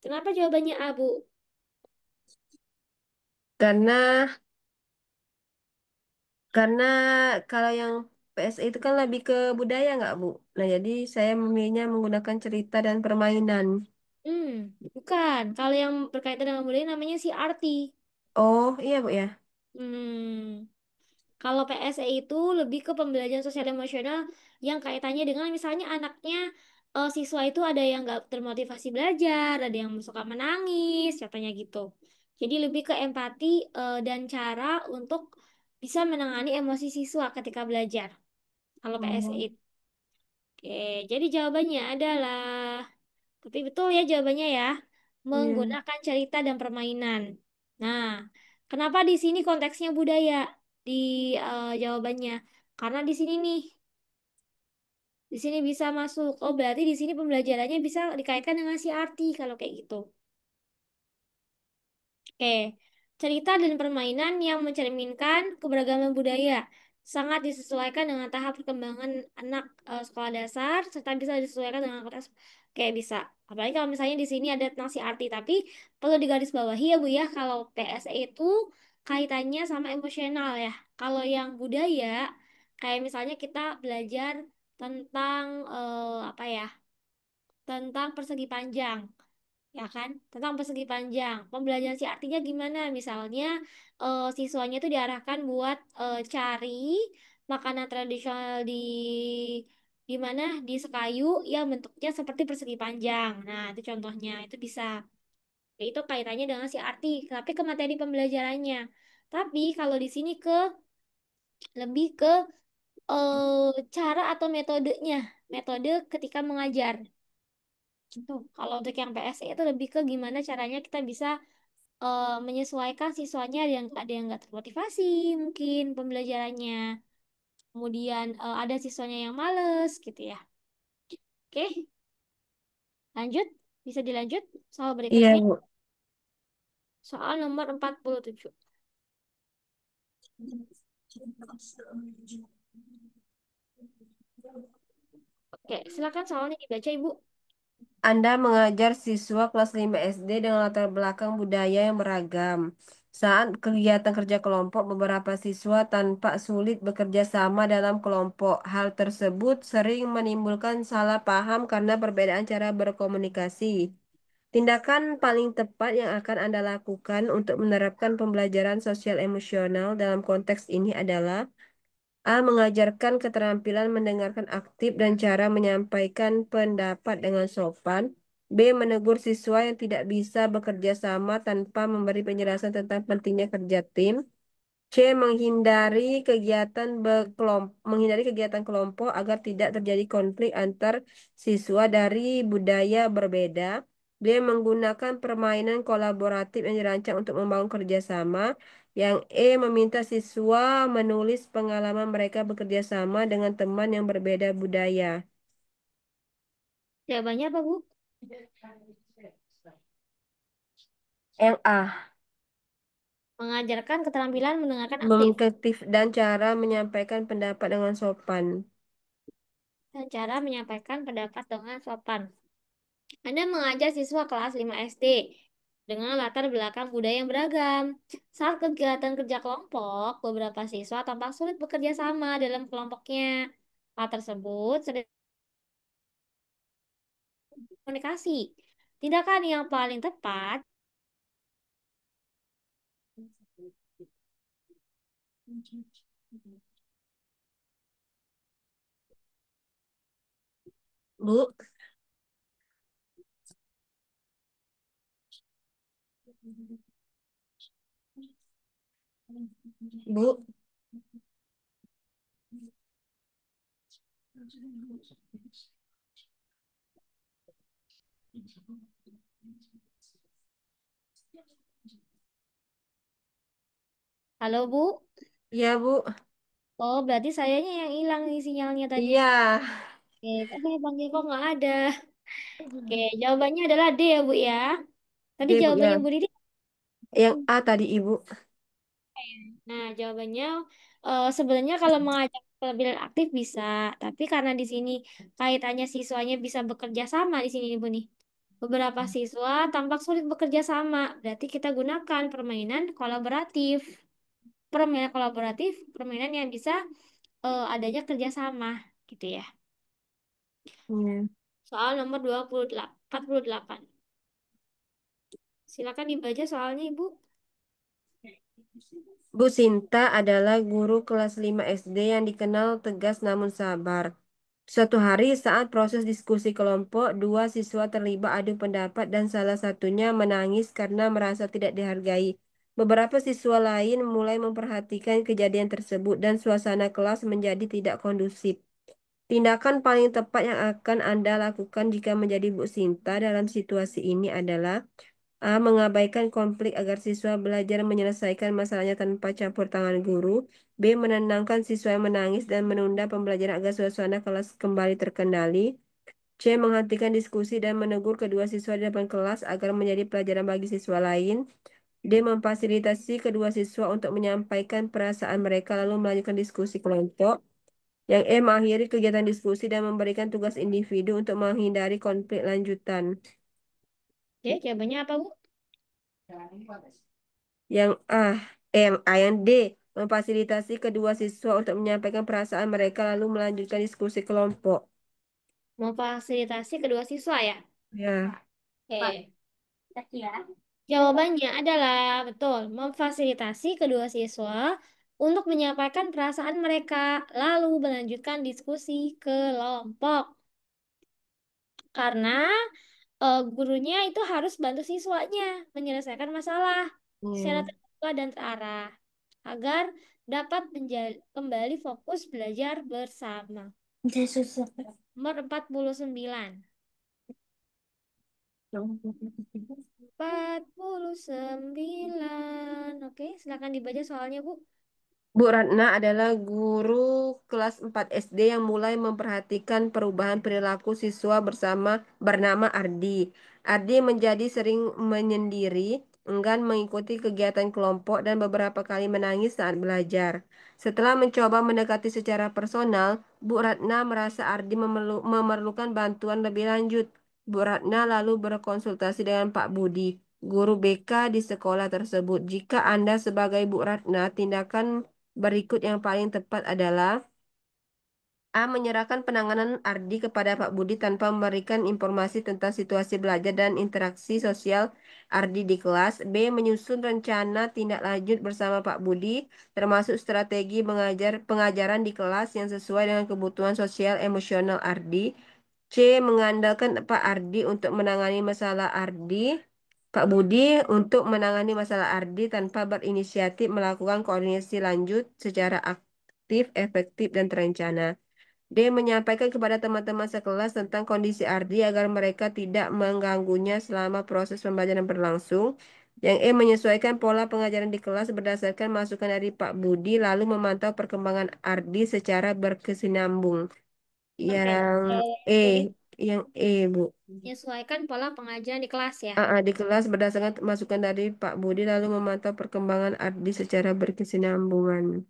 Kenapa jawabannya A, Bu? karena karena kalau yang PSE itu kan lebih ke budaya nggak, Bu? Nah, jadi saya memilihnya menggunakan cerita dan permainan. Hmm, bukan. Kalau yang berkaitan dengan budaya namanya si arti. Oh, iya, Bu ya. Hmm. Kalau PSE itu lebih ke pembelajaran sosial emosional yang kaitannya dengan misalnya anaknya, siswa itu ada yang nggak termotivasi belajar, ada yang suka menangis, contohnya gitu. Jadi lebih ke empati dan cara untuk bisa menangani emosi siswa ketika belajar. Kalau PSE Oh, itu. Oke, jadi jawabannya adalah, tapi betul ya jawabannya ya, iya. menggunakan cerita dan permainan. Nah, kenapa di sini konteksnya budaya di jawabannya? Karena di sini nih, di sini bisa masuk. Oh, berarti di sini pembelajarannya bisa dikaitkan dengan si arti kalau kayak gitu. Oke, cerita dan permainan yang mencerminkan keberagaman budaya. sangat disesuaikan dengan tahap perkembangan anak sekolah dasar serta bisa disesuaikan dengan konteks kayak bisa. Apalagi kalau misalnya di sini ada tentang CRT, tapi perlu digarisbawahi ya Bu ya, kalau PSE itu kaitannya sama emosional ya. Kalau yang budaya, kayak misalnya kita belajar tentang apa ya, tentang persegi panjang ya kan, tentang persegi panjang pembelajaran si artinya gimana, misalnya siswanya itu diarahkan buat cari makanan tradisional di mana di Sekayu yang bentuknya seperti persegi panjang. Nah itu contohnya, itu bisa. Ya, itu kaitannya dengan si arti tapi ke materi pembelajarannya. Tapi kalau di sini ke lebih ke cara atau metodenya, metode ketika mengajar. Gitu. Kalau untuk yang PSE itu lebih ke gimana caranya kita bisa menyesuaikan siswanya, ada yang nggak termotivasi mungkin pembelajarannya, kemudian ada siswanya yang males gitu ya. Oke, lanjut, bisa dilanjut soal Iya, berikutnya, Bu. soal nomor 47. Oke, silakan soalnya dibaca Ibu. Anda mengajar siswa kelas 5 SD dengan latar belakang budaya yang beragam. Saat kegiatan kerja kelompok, beberapa siswa tanpa sulit bekerja sama dalam kelompok. Hal tersebut sering menimbulkan salah paham karena perbedaan cara berkomunikasi. Tindakan paling tepat yang akan Anda lakukan untuk menerapkan pembelajaran sosial emosional dalam konteks ini adalah: A. Mengajarkan keterampilan mendengarkan aktif dan cara menyampaikan pendapat dengan sopan. B. Menegur siswa yang tidak bisa bekerja sama tanpa memberi penjelasan tentang pentingnya kerja tim. C. Menghindari kegiatan kelompok agar tidak terjadi konflik antar siswa dari budaya berbeda. D. Menggunakan permainan kolaboratif yang dirancang untuk membangun kerjasama. Yang E. Meminta siswa menulis pengalaman mereka bekerja sama dengan teman yang berbeda budaya. Jawabannya apa Bu? Yang A. Mengajarkan keterampilan mendengarkan aktif Mengaktif dan cara menyampaikan pendapat dengan sopan. dan cara menyampaikan pendapat dengan sopan. Anda mengajar siswa kelas 5 SD dengan latar belakang budaya yang beragam. Saat kegiatan kerja kelompok, beberapa siswa tampak sulit bekerja sama dalam kelompoknya. Hal tersebut sering komunikasi. Tindakan yang paling tepat Bu, Bu. halo Bu. Iya, Bu. Oh, berarti sayanya yang hilang nih sinyalnya tadi. Iya. Oke, kan saya panggil kok nggak ada. Oke, jawabannya adalah D ya Bu ya. Tadi D, Bu, jawabannya ya. Bu Didi. Yang A tadi, Ibu. Nah, jawabannya sebenarnya kalau mengajak keterampilan aktif bisa, tapi karena di sini kaitannya siswanya bisa bekerja sama di sini Ibu nih. Beberapa siswa tampak sulit bekerja sama, berarti kita gunakan permainan kolaboratif. Permainan kolaboratif, permainan yang bisa adanya kerjasama gitu ya. Iya. Soal nomor 28, 48. Silakan dibaca soalnya Ibu. Bu Sinta adalah guru kelas 5 SD yang dikenal tegas namun sabar. Suatu hari saat proses diskusi kelompok, dua siswa terlibat adu pendapat dan salah satunya menangis karena merasa tidak dihargai. Beberapa siswa lain mulai memperhatikan kejadian tersebut dan suasana kelas menjadi tidak kondusif. Tindakan paling tepat yang akan Anda lakukan jika menjadi Bu Sinta dalam situasi ini adalah: A. Mengabaikan konflik agar siswa belajar menyelesaikan masalahnya tanpa campur tangan guru. B. Menenangkan siswa yang menangis dan menunda pembelajaran agar suasana kelas kembali terkendali. C. Menghentikan diskusi dan menegur kedua siswa di depan kelas agar menjadi pelajaran bagi siswa lain. D. Memfasilitasi kedua siswa untuk menyampaikan perasaan mereka lalu melanjutkan diskusi kelompok. Yang E. Mengakhiri kegiatan diskusi dan memberikan tugas individu untuk menghindari konflik lanjutan. Oke, jawabannya apa, Bu? Yang A. Yang A. Yang D. Memfasilitasi kedua siswa untuk menyampaikan perasaan mereka lalu melanjutkan diskusi kelompok. Memfasilitasi kedua siswa ya? Ya. Oke. Jawabannya adalah betul, memfasilitasi kedua siswa untuk menyampaikan perasaan mereka, lalu melanjutkan diskusi kelompok. Karena gurunya itu harus bantu siswanya menyelesaikan masalah secara Iya. terbuka dan terarah agar dapat kembali fokus belajar bersama. Nomor 49. 49. Oke, silakan dibaca soalnya, Bu. Bu Ratna adalah guru kelas 4 SD yang mulai memperhatikan perubahan perilaku siswa bernama Ardi. Ardi menjadi sering menyendiri, enggan mengikuti kegiatan kelompok dan beberapa kali menangis saat belajar. Setelah mencoba mendekati secara personal, Bu Ratna merasa Ardi memerlukan bantuan lebih lanjut. Bu Ratna lalu berkonsultasi dengan Pak Budi, guru BK di sekolah tersebut. Jika Anda sebagai Bu Ratna, tindakan berikut yang paling tepat adalah A. Menyerahkan penanganan Ardi kepada Pak Budi tanpa memberikan informasi tentang situasi belajar dan interaksi sosial Ardi di kelas. B. Menyusun rencana tindak lanjut bersama Pak Budi, termasuk strategi pengajaran di kelas yang sesuai dengan kebutuhan sosial emosional Ardi. C. Mengandalkan Pak Ardi untuk menangani masalah Ardi. Pak Budi untuk menangani masalah Ardi tanpa berinisiatif melakukan koordinasi lanjut secara aktif, efektif, dan terencana. D. Menyampaikan kepada teman-teman sekelas tentang kondisi Ardi agar mereka tidak mengganggunya selama proses pembelajaran berlangsung. Yang E. Menyesuaikan pola pengajaran di kelas berdasarkan masukan dari Pak Budi lalu memantau perkembangan Ardi secara berkesinambung. Oke, Yang jawabannya E, jadi yang E, Bu. menyesuaikan pola pengajaran di kelas ya. Di kelas berdasarkan masukan dari Pak Budi lalu memantau perkembangan Ardi secara berkesinambungan.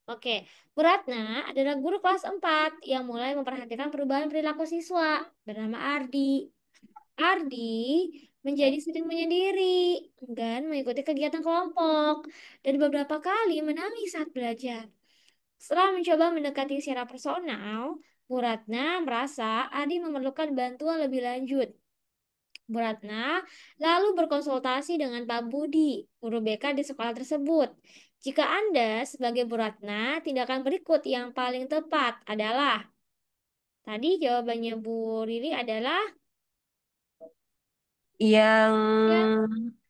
Oke, Bu Ratna adalah guru kelas 4 yang mulai memperhatikan perubahan perilaku siswa bernama Ardi. Ardi menjadi sering menyendiri, enggan mengikuti kegiatan kelompok, dan beberapa kali menangis saat belajar. Setelah mencoba mendekati secara personal, Bu Ratna merasa Ardi memerlukan bantuan lebih lanjut. Bu Ratna lalu berkonsultasi dengan Pak Budi, guru BK di sekolah tersebut. Jika Anda sebagai Bu Ratna, tindakan berikut yang paling tepat adalah, tadi jawabannya Bu Riri adalah, Yang ya,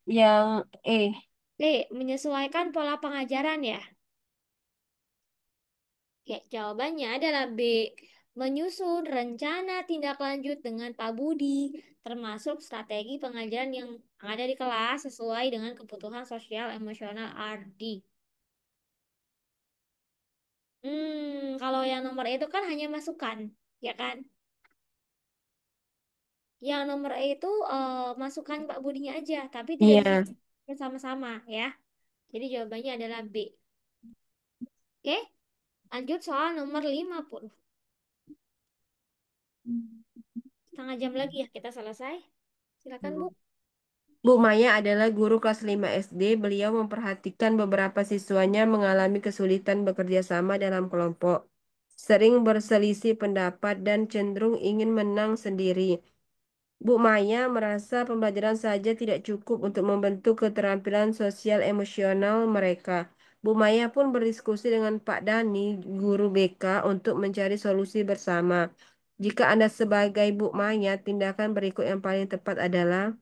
yang E. B, menyesuaikan pola pengajaran ya. Ya, jawabannya adalah B, menyusun rencana tindak lanjut dengan Pak Budi, termasuk strategi pengajaran yang ada di kelas sesuai dengan kebutuhan sosial emosional Ardi. Kalau yang nomor itu kan hanya masukan, ya kan? Yang nomor itu masukan Pak Budinya aja, tapi tidak Iya. disusun bersama-sama ya. Jadi jawabannya adalah B. Oke, lanjut soal nomor 50. Setengah jam lagi ya kita selesai. Silakan, Bu. Bu Maya adalah guru kelas 5 SD. Beliau memperhatikan beberapa siswanya mengalami kesulitan bekerja sama dalam kelompok, sering berselisih pendapat dan cenderung ingin menang sendiri. Bu Maya merasa pembelajaran saja tidak cukup untuk membentuk keterampilan sosial emosional mereka. Bu Maya pun berdiskusi dengan Pak Dani, guru BK, untuk mencari solusi bersama. Jika Anda sebagai Bu Maya, tindakan berikut yang paling tepat adalah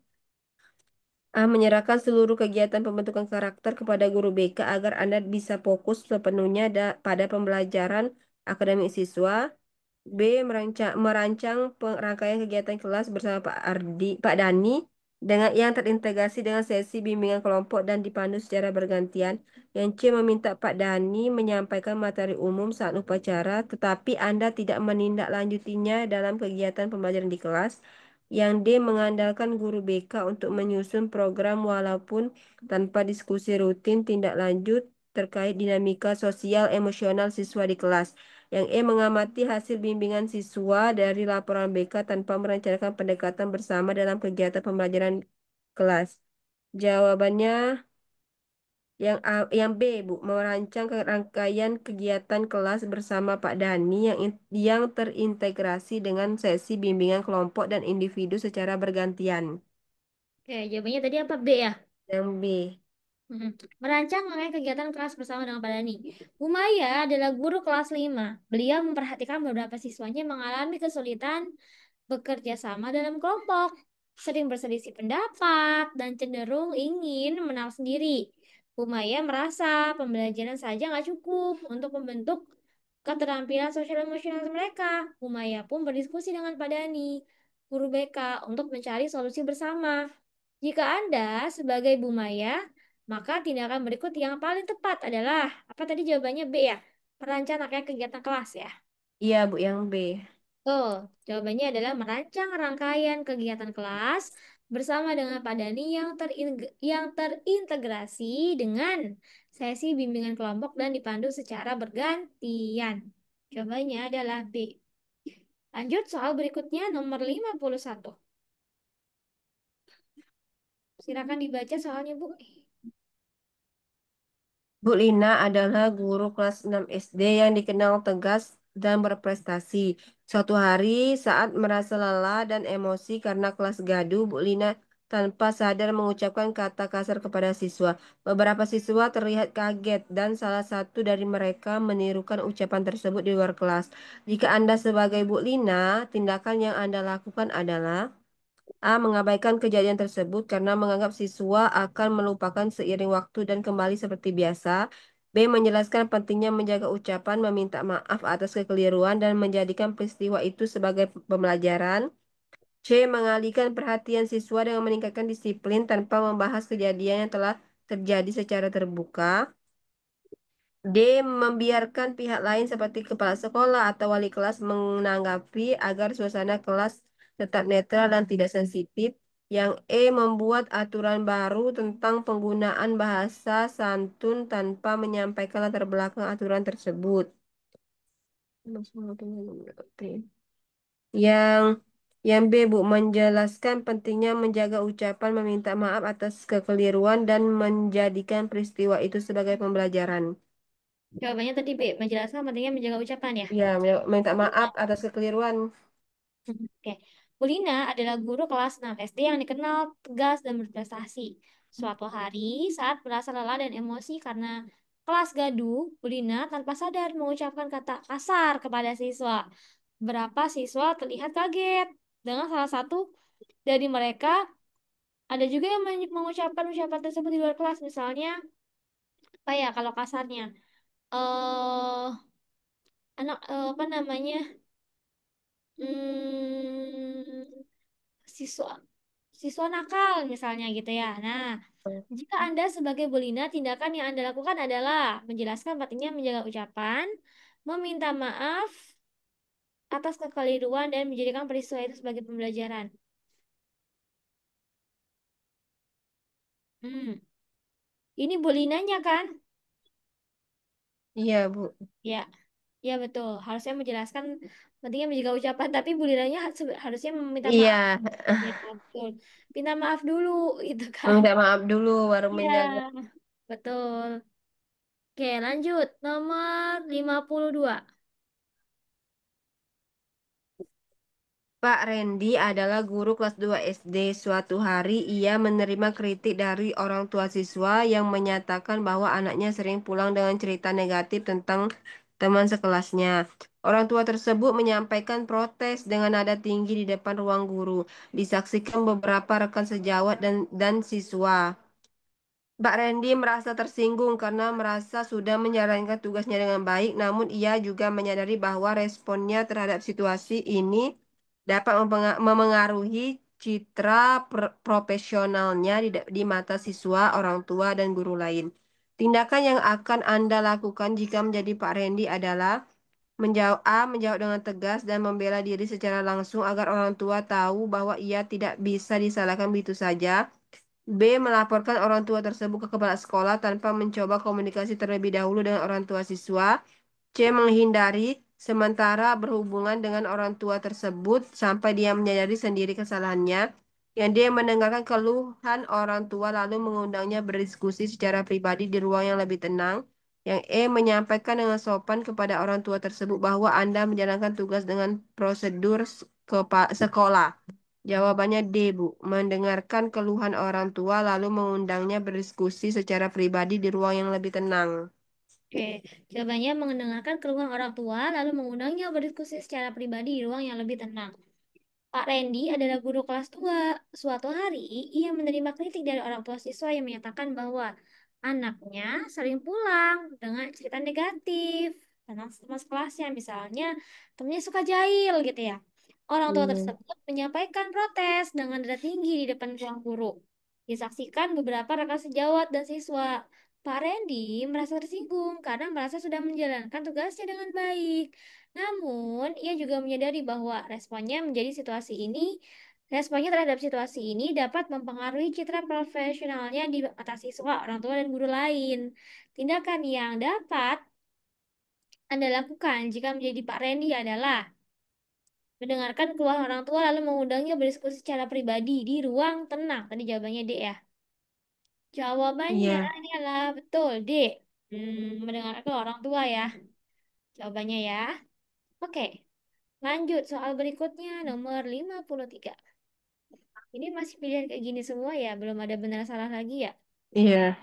A. Menyerahkan seluruh kegiatan pembentukan karakter kepada guru BK agar Anda bisa fokus sepenuhnya pada pembelajaran akademik siswa. B. Merancang rangkaian kegiatan kelas bersama Pak Dani dengan yang terintegrasi dengan sesi bimbingan kelompok dan dipandu secara bergantian. Yang C. Meminta Pak Dani menyampaikan materi umum saat upacara, tetapi Anda tidak menindaklanjutinya dalam kegiatan pembelajaran di kelas. Yang D mengandalkan guru BK untuk menyusun program walaupun tanpa diskusi rutin tindak lanjut terkait dinamika sosial emosional siswa di kelas. Yang E mengamati hasil bimbingan siswa dari laporan BK tanpa merencanakan pendekatan bersama dalam kegiatan pembelajaran kelas. Jawabannya yang B, Bu, merancang rangkaian kegiatan kelas bersama Pak Dani yang terintegrasi dengan sesi bimbingan kelompok dan individu secara bergantian. Oke, jawabannya tadi apa B ya? Yang B. Mhm. Merancang mengenai kegiatan kelas bersama dengan Pak Dani. Umaya adalah guru kelas 5. Beliau memperhatikan beberapa siswanya yang mengalami kesulitan bekerja sama dalam kelompok, sering berselisih pendapat, dan cenderung ingin menang sendiri. Umaya merasa pembelajaran saja nggak cukup untuk membentuk keterampilan sosial emosional mereka. Umaya pun berdiskusi dengan Pak Dani, guru BK, untuk mencari solusi bersama. Jika Anda sebagai Bu Maya, maka tindakan berikut yang paling tepat adalah, apa tadi jawabannya B ya? Perencanaan kegiatan kelas ya. Iya, Bu, yang B. Betul, jawabannya adalah merancang rangkaian kegiatan kelas bersama dengan Pak Dani yang terintegrasi dengan sesi bimbingan kelompok dan dipandu secara bergantian. Jawabannya adalah B. Lanjut soal berikutnya nomor 51. Silakan dibaca soalnya, Bu. Bu Lina adalah guru kelas 6 SD yang dikenal tegas dan berprestasi. Suatu hari saat merasa lelah dan emosi karena kelas gaduh, Bu Lina tanpa sadar mengucapkan kata kasar kepada siswa. Beberapa siswa terlihat kaget dan salah satu dari mereka menirukan ucapan tersebut di luar kelas. Jika Anda sebagai Bu Lina, tindakan yang Anda lakukan adalah A. Mengabaikan kejadian tersebut karena menganggap siswa akan melupakan seiring waktu dan kembali seperti biasa. B. Menjelaskan pentingnya menjaga ucapan, meminta maaf atas kekeliruan, dan menjadikan peristiwa itu sebagai pembelajaran. C. Mengalihkan perhatian siswa dengan meningkatkan disiplin tanpa membahas kejadian yang telah terjadi secara terbuka. D. Membiarkan pihak lain seperti kepala sekolah atau wali kelas menanggapi agar suasana kelas tetap netral dan tidak sensitif. Yang E. Membuat aturan baru tentang penggunaan bahasa santun tanpa menyampaikan latar belakang aturan tersebut. Yang yang B, Bu, menjelaskan pentingnya menjaga ucapan, meminta maaf atas kekeliruan dan menjadikan peristiwa itu sebagai pembelajaran. Jawabannya tadi B, menjelaskan pentingnya menjaga ucapan ya. Ya, minta maaf atas kekeliruan. Oke. Bulina adalah guru kelas 6 SD yang dikenal tegas dan berprestasi. Suatu hari, saat merasa lelah dan emosi karena kelas gaduh, Bulina tanpa sadar mengucapkan kata kasar kepada siswa. Beberapa siswa terlihat kaget dengan salah satu dari mereka ada juga yang mengucapkan ucapan tersebut di luar kelas. Misalnya, apa ya kalau kasarnya? Eh, apa namanya? Hmm, siswa siswa nakal misalnya gitu ya. Nah, jika Anda sebagai Belina, tindakan yang Anda lakukan adalah menjelaskan pentingnya menjaga ucapan, meminta maaf atas kekeliruan dan menjadikan peristiwa itu sebagai pembelajaran. Hmm. Ini Belinanya kan? Iya, Bu. Ya, ya betul. Harusnya menjelaskan pentingnya menjaga ucapan, tapi Belinanya harusnya meminta maaf. Iya, Ya, betul. Minta maaf dulu, gitu kan? minta maaf dulu baru menjaga. Ya, betul. Oke, lanjut. Nomor 52. Pak Randy adalah guru kelas 2 SD. Suatu hari ia menerima kritik dari orang tua siswa yang menyatakan bahwa anaknya sering pulang dengan cerita negatif tentang teman sekelasnya. Orang tua tersebut menyampaikan protes dengan nada tinggi di depan ruang guru. Disaksikan beberapa rekan sejawat dan siswa. Mbak Randy merasa tersinggung karena merasa sudah menjalankan tugasnya dengan baik, namun ia juga menyadari bahwa responnya terhadap situasi ini dapat memengaruhi citra profesionalnya di mata siswa, orang tua, dan guru lain. Tindakan yang akan Anda lakukan jika menjadi Pak Randy adalah menjawab dengan tegas dan membela diri secara langsung agar orang tua tahu bahwa ia tidak bisa disalahkan begitu saja. B. Melaporkan orang tua tersebut ke kepala sekolah tanpa mencoba komunikasi terlebih dahulu dengan orang tua siswa. C. Menghindari sementara berhubungan dengan orang tua tersebut sampai dia menyadari sendiri kesalahannya. Yang D. Mendengarkan keluhan orang tua lalu mengundangnya berdiskusi secara pribadi di ruang yang lebih tenang. Yang E. Menyampaikan dengan sopan kepada orang tua tersebut bahwa Anda menjalankan tugas dengan prosedur sekolah. Jawabannya D, Bu. Mendengarkan keluhan orang tua lalu mengundangnya berdiskusi secara pribadi di ruang yang lebih tenang. Oke, jawabannya mendengarkan keluhan orang tua, lalu mengundangnya berdiskusi secara pribadi di ruang yang lebih tenang. Pak Randy adalah guru kelas 2. Suatu hari, ia menerima kritik dari orang tua siswa yang menyatakan bahwa anaknya sering pulang dengan cerita negatif tentang teman sekelasnya. Misalnya, temannya suka jahil gitu ya. Orang tua Iya. tersebut menyampaikan protes dengan nada tinggi di depan ruang guru. Disaksikan beberapa rekan sejawat dan siswa. Pak Randy merasa tersinggung karena merasa sudah menjalankan tugasnya dengan baik. Namun, ia juga menyadari bahwa responnya terhadap situasi ini dapat mempengaruhi citra profesionalnya di mata siswa, orang tua, dan guru lain. Tindakan yang dapat Anda lakukan jika menjadi Pak Randy adalah mendengarkan keluhan orang tua lalu mengundangnya berdiskusi secara pribadi di ruang tenang. Tadi jawabannya D ya. Jawabannya Iya. adalah betul D. Mendengarkan keluhan orang tua ya. Jawabannya ya. Oke, lanjut soal berikutnya nomor 53. Ini masih pilihan kayak gini semua ya, belum ada benar salah lagi ya. Iya.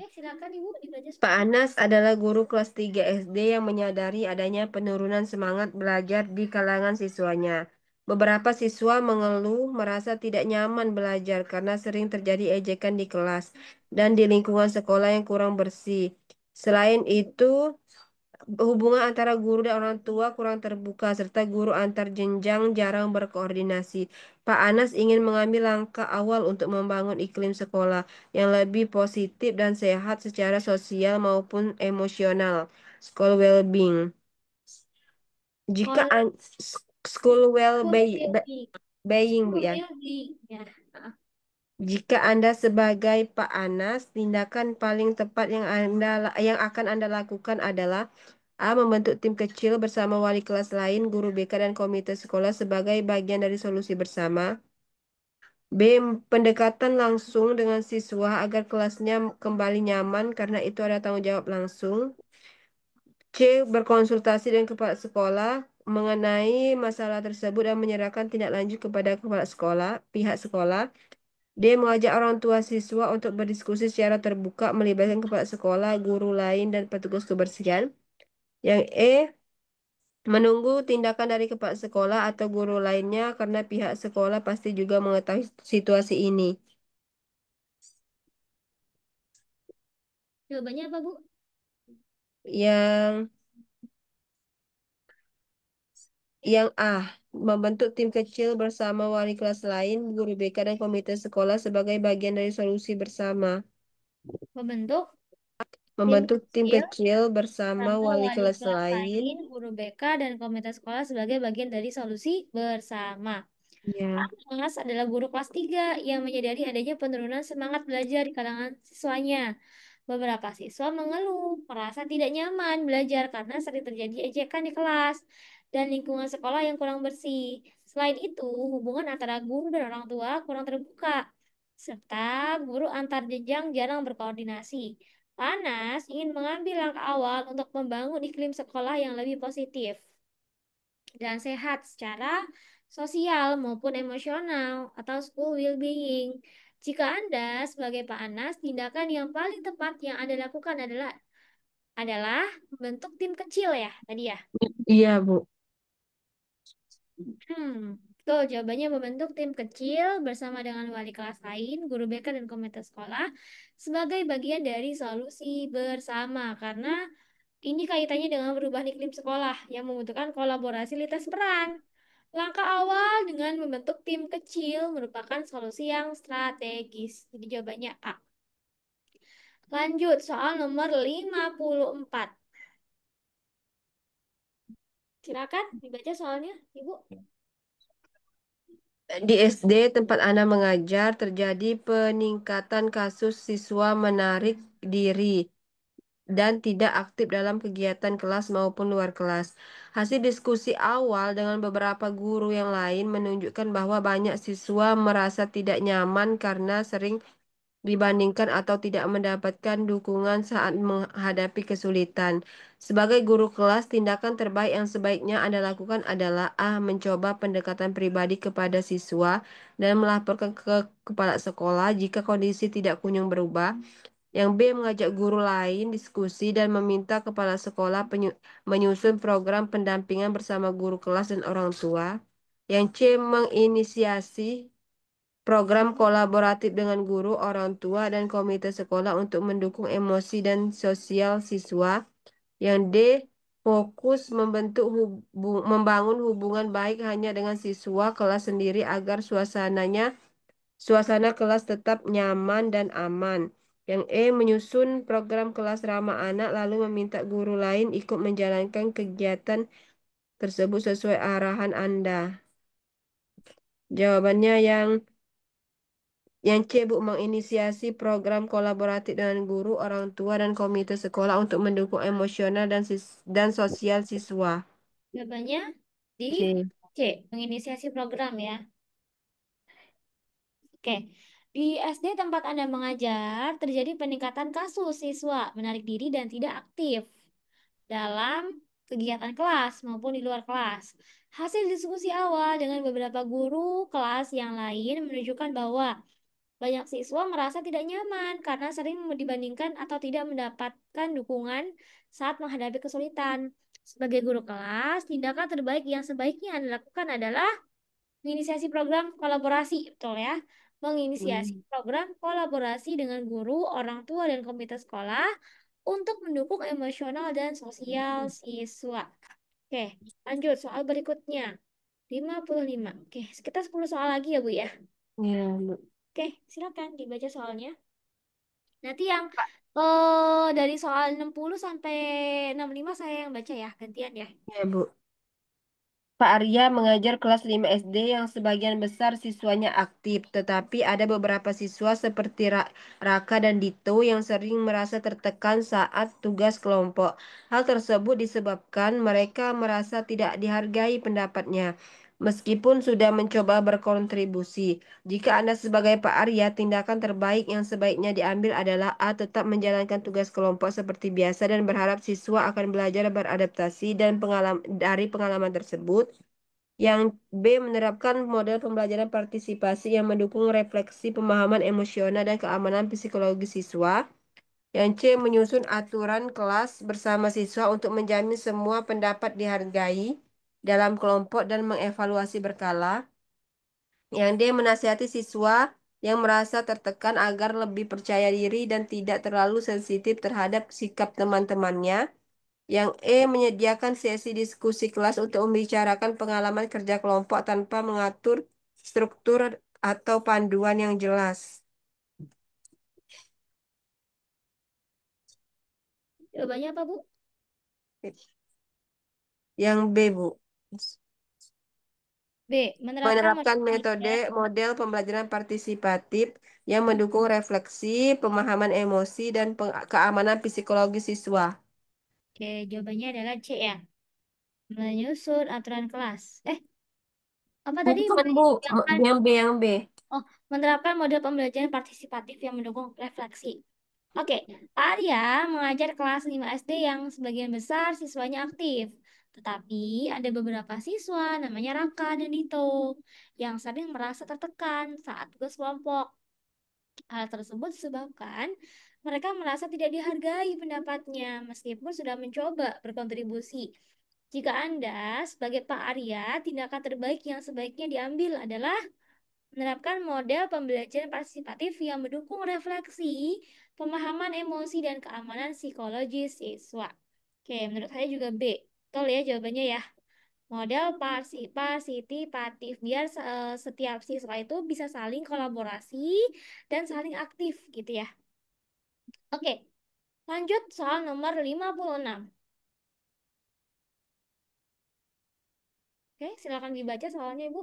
Silakan Ibu dibaca Pak semuanya. Anas adalah guru kelas 3 SD yang menyadari adanya penurunan semangat belajar di kalangan siswanya. Beberapa siswa mengeluh merasa tidak nyaman belajar karena sering terjadi ejekan di kelas dan di lingkungan sekolah yang kurang bersih. Selain itu, hubungan antara guru dan orang tua kurang terbuka, serta guru antar jenjang jarang berkoordinasi. Pak Anas ingin mengambil langkah awal untuk membangun iklim sekolah yang lebih positif dan sehat secara sosial maupun emosional. School well-being. Jika Kalau an- School school building, being, Bu school ya. building ya. Ah, Jika Anda sebagai Pak Anas, tindakan paling tepat yang akan Anda lakukan adalah A. Membentuk tim kecil bersama wali kelas lain, guru BK, dan komite sekolah sebagai bagian dari solusi bersama. B. Pendekatan langsung dengan siswa agar kelasnya kembali nyaman karena itu ada tanggung jawab langsung. C. Berkonsultasi dengan kepala sekolah mengenai masalah tersebut dan menyerahkan tindak lanjut kepada kepala sekolah, pihak sekolah. D. Mengajak orang tua siswa untuk berdiskusi secara terbuka melibatkan kepala sekolah, guru lain, dan petugas kebersihan. Yang E. Menunggu tindakan dari kepala sekolah atau guru lainnya karena pihak sekolah pasti juga mengetahui situasi ini. jawabannya apa Bu? Yang yang A, membentuk tim kecil bersama wali kelas lain, guru BK dan komite sekolah sebagai bagian dari solusi bersama. Membentuk tim Membentuk tim kecil kecil bersama sama wali wali kelas kelas lain. lain, guru BK, dan komite sekolah sebagai bagian dari solusi bersama. Ya, Mas adalah guru kelas 3 yang menyadari adanya penurunan semangat belajar di kalangan siswanya. Beberapa siswa mengeluh, merasa tidak nyaman belajar karena sering terjadi ejekan di kelas dan lingkungan sekolah yang kurang bersih. Selain itu, hubungan antara guru dan orang tua kurang terbuka, serta guru antar jenjang jarang berkoordinasi. Panas ingin mengambil langkah awal untuk membangun iklim sekolah yang lebih positif dan sehat secara sosial maupun emosional atau school well-being. Jika Anda sebagai Pak Anas, tindakan yang paling tepat yang Anda lakukan adalah membentuk tim kecil ya tadi ya. iya Bu. Betul, jawabannya membentuk tim kecil bersama dengan wali kelas lain, guru BK dan komite sekolah sebagai bagian dari solusi bersama karena ini kaitannya dengan perubahan iklim sekolah yang membutuhkan kolaborasi lintas peran. Langkah awal dengan membentuk tim kecil merupakan solusi yang strategis. Jadi jawabannya A. Lanjut, soal nomor 54. Silakan dibaca soalnya, Ibu. Di SD tempat Ana mengajar terjadi peningkatan kasus siswa menarik diri dan tidak aktif dalam kegiatan kelas maupun luar kelas. Hasil diskusi awal dengan beberapa guru yang lain menunjukkan bahwa banyak siswa merasa tidak nyaman karena sering dibandingkan atau tidak mendapatkan dukungan saat menghadapi kesulitan. Sebagai guru kelas, tindakan terbaik yang sebaiknya Anda lakukan adalah A. Mencoba pendekatan pribadi kepada siswa dan melaporkan ke kepala sekolah jika kondisi tidak kunjung berubah. Yang B. Mengajak guru lain diskusi dan meminta kepala sekolah menyusun program pendampingan bersama guru kelas dan orang tua. Yang C. Menginisiasi program kolaboratif dengan guru, orang tua, dan komite sekolah untuk mendukung emosi dan sosial siswa. Yang D, fokus membangun hubungan baik hanya dengan siswa kelas sendiri agar suasana kelas tetap nyaman dan aman. Yang E, menyusun program kelas ramah anak lalu meminta guru lain ikut menjalankan kegiatan tersebut sesuai arahan Anda. Jawabannya yang C, Bu, menginisiasi program kolaboratif dengan guru, orang tua, dan komite sekolah untuk mendukung emosional dan sosial siswa. Jawabannya di C. C, menginisiasi program ya. Oke, di SD tempat Anda mengajar terjadi peningkatan kasus siswa menarik diri dan tidak aktif dalam kegiatan kelas maupun di luar kelas. Hasil diskusi awal dengan beberapa guru kelas yang lain menunjukkan bahwa banyak siswa merasa tidak nyaman karena sering dibandingkan atau tidak mendapatkan dukungan saat menghadapi kesulitan. Sebagai guru kelas, tindakan terbaik yang sebaiknya Anda lakukan adalah menginisiasi program kolaborasi, betul ya? Menginisiasi Hmm. program kolaborasi dengan guru, orang tua, dan komite sekolah untuk mendukung emosional dan sosial siswa. Oke, lanjut soal berikutnya. 55. Oke, sekitar 10 soal lagi ya, Bu ya. Ya, Bu. Oke, silakan dibaca soalnya. Nanti yang Pak. dari soal 60 sampai 65 saya yang baca ya, gantian ya. Ya, Bu. Pak Arya mengajar kelas 5 SD yang sebagian besar siswanya aktif, tetapi ada beberapa siswa seperti Raka dan Dito yang sering merasa tertekan saat tugas kelompok. Hal tersebut disebabkan mereka merasa tidak dihargai pendapatnya, meskipun sudah mencoba berkontribusi. Jika Anda sebagai Pak Arya, tindakan terbaik yang sebaiknya diambil adalah A. Tetap menjalankan tugas kelompok seperti biasa dan berharap siswa akan belajar beradaptasi dan dari pengalaman tersebut. Yang B. Menerapkan model pembelajaran partisipasi yang mendukung refleksi pemahaman emosional dan keamanan psikologi siswa. Yang C. Menyusun aturan kelas bersama siswa untuk menjamin semua pendapat dihargai dalam kelompok dan mengevaluasi berkala. Yang D. Menasihati siswa yang merasa tertekan agar lebih percaya diri dan tidak terlalu sensitif terhadap sikap teman-temannya. Yang E. Menyediakan sesi diskusi kelas untuk membicarakan pengalaman kerja kelompok tanpa mengatur struktur atau panduan yang jelas. Jawabannya apa, Bu? Yang B, Bu. B. Menerapkan Menerapkan model metode pembelajaran. model pembelajaran partisipatif yang mendukung refleksi, pemahaman emosi, dan keamanan psikologi siswa. Oke, jawabannya adalah C ya. Menyusun aturan kelas. Apa tadi? Bukan, Bu. Menyediakan, Yang B. oh, menerapkan model pembelajaran partisipatif yang mendukung refleksi. Oke, Pak Arya mengajar kelas 5 SD yang sebagian besar siswanya aktif. Tetapi ada beberapa siswa, namanya Raka dan Dito, yang sering merasa tertekan saat tugas kelompok. Hal tersebut disebabkan mereka merasa tidak dihargai pendapatnya meskipun sudah mencoba berkontribusi. Jika Anda sebagai Pak Arya, tindakan terbaik yang sebaiknya diambil adalah menerapkan model pembelajaran partisipatif yang mendukung refleksi, pemahaman emosi, dan keamanan psikologis siswa. Oke, menurut saya juga B. Betul ya jawabannya ya. Model partisipatif biar setiap siswa itu bisa saling kolaborasi dan saling aktif gitu ya. Oke, lanjut soal nomor 56. Oke, silakan dibaca soalnya Ibu.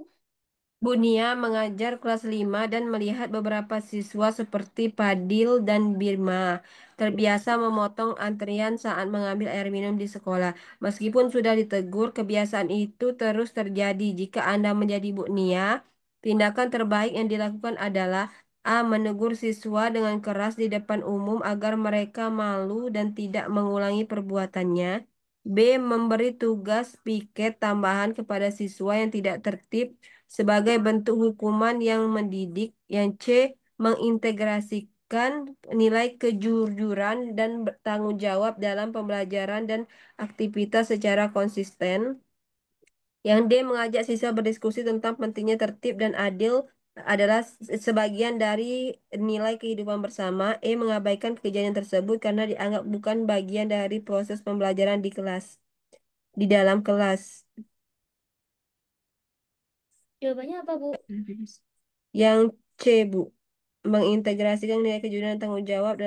Bu Nia mengajar kelas 5 dan melihat beberapa siswa seperti Padil dan Birma terbiasa memotong antrian saat mengambil air minum di sekolah. Meskipun sudah ditegur, kebiasaan itu terus terjadi. Jika Anda menjadi Bu Nia, tindakan terbaik yang dilakukan adalah A. Menegur siswa dengan keras di depan umum agar mereka malu dan tidak mengulangi perbuatannya. B. Memberi tugas piket tambahan kepada siswa yang tidak tertib sebagai bentuk hukuman yang mendidik. Yang C, mengintegrasikan nilai kejujuran dan bertanggung jawab dalam pembelajaran dan aktivitas secara konsisten. Yang D, mengajak siswa berdiskusi tentang pentingnya tertib dan adil adalah sebagian dari nilai kehidupan bersama. E, mengabaikan kejadian tersebut karena dianggap bukan bagian dari proses pembelajaran di kelas, di dalam kelas. Jawabannya apa, Bu? Yang C, Bu, mengintegrasikan nilai kejujuran dan tanggung jawab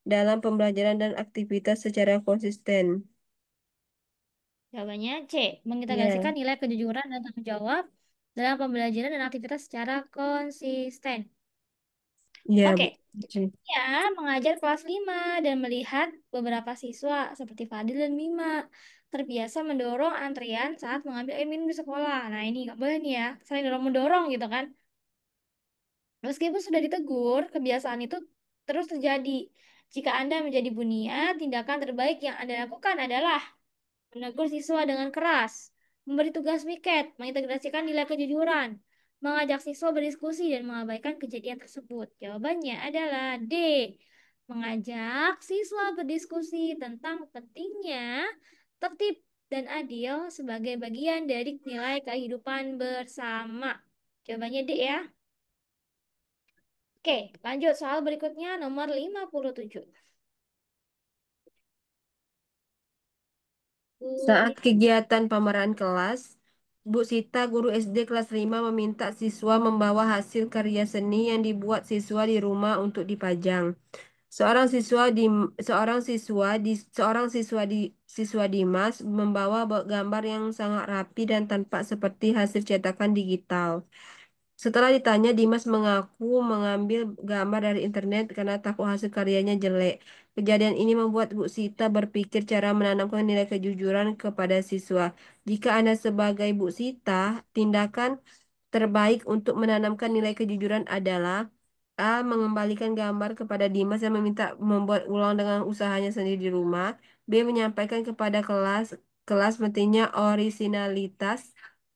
dalam pembelajaran dan aktivitas secara konsisten. Jawabannya C. Ya, Mengintegrasikan nilai kejujuran dan tanggung jawab dalam pembelajaran dan aktivitas secara konsisten. ya, Oke, Bu. C. ya, mengajar kelas 5 dan melihat beberapa siswa seperti Fadil dan Mima terbiasa mendorong antrian saat mengambil air minum di sekolah. Nah, ini nggak boleh nih ya, saling dorong-mendorong gitu kan. Meskipun sudah ditegur, kebiasaan itu terus terjadi. Jika Anda menjadi bunia, tindakan terbaik yang Anda lakukan adalah menegur siswa dengan keras, memberi tugas piket, mengintegrasikan nilai kejujuran, mengajak siswa berdiskusi, dan mengabaikan kejadian tersebut. Jawabannya adalah D. Mengajak siswa berdiskusi tentang pentingnya tertib dan adil sebagai bagian dari nilai kehidupan bersama. Jawabannya D ya. Oke, lanjut soal berikutnya nomor 57. Bu Saat Riri. kegiatan pemerahan kelas, Bu Sita, guru SD kelas 5, meminta siswa membawa hasil karya seni yang dibuat siswa di rumah untuk dipajang. Seorang siswa di siswa Dimas membawa gambar yang sangat rapi dan tampak seperti hasil cetakan digital. Setelah ditanya, Dimas mengaku mengambil gambar dari internet karena takut hasil karyanya jelek. Kejadian ini membuat Bu Sita berpikir cara menanamkan nilai kejujuran kepada siswa. Jika Anda sebagai Bu Sita, tindakan terbaik untuk menanamkan nilai kejujuran adalah A. Mengembalikan gambar kepada Dimas yang meminta membuat ulang dengan usahanya sendiri di rumah. B. Menyampaikan kepada kelas pentingnya orisinalitas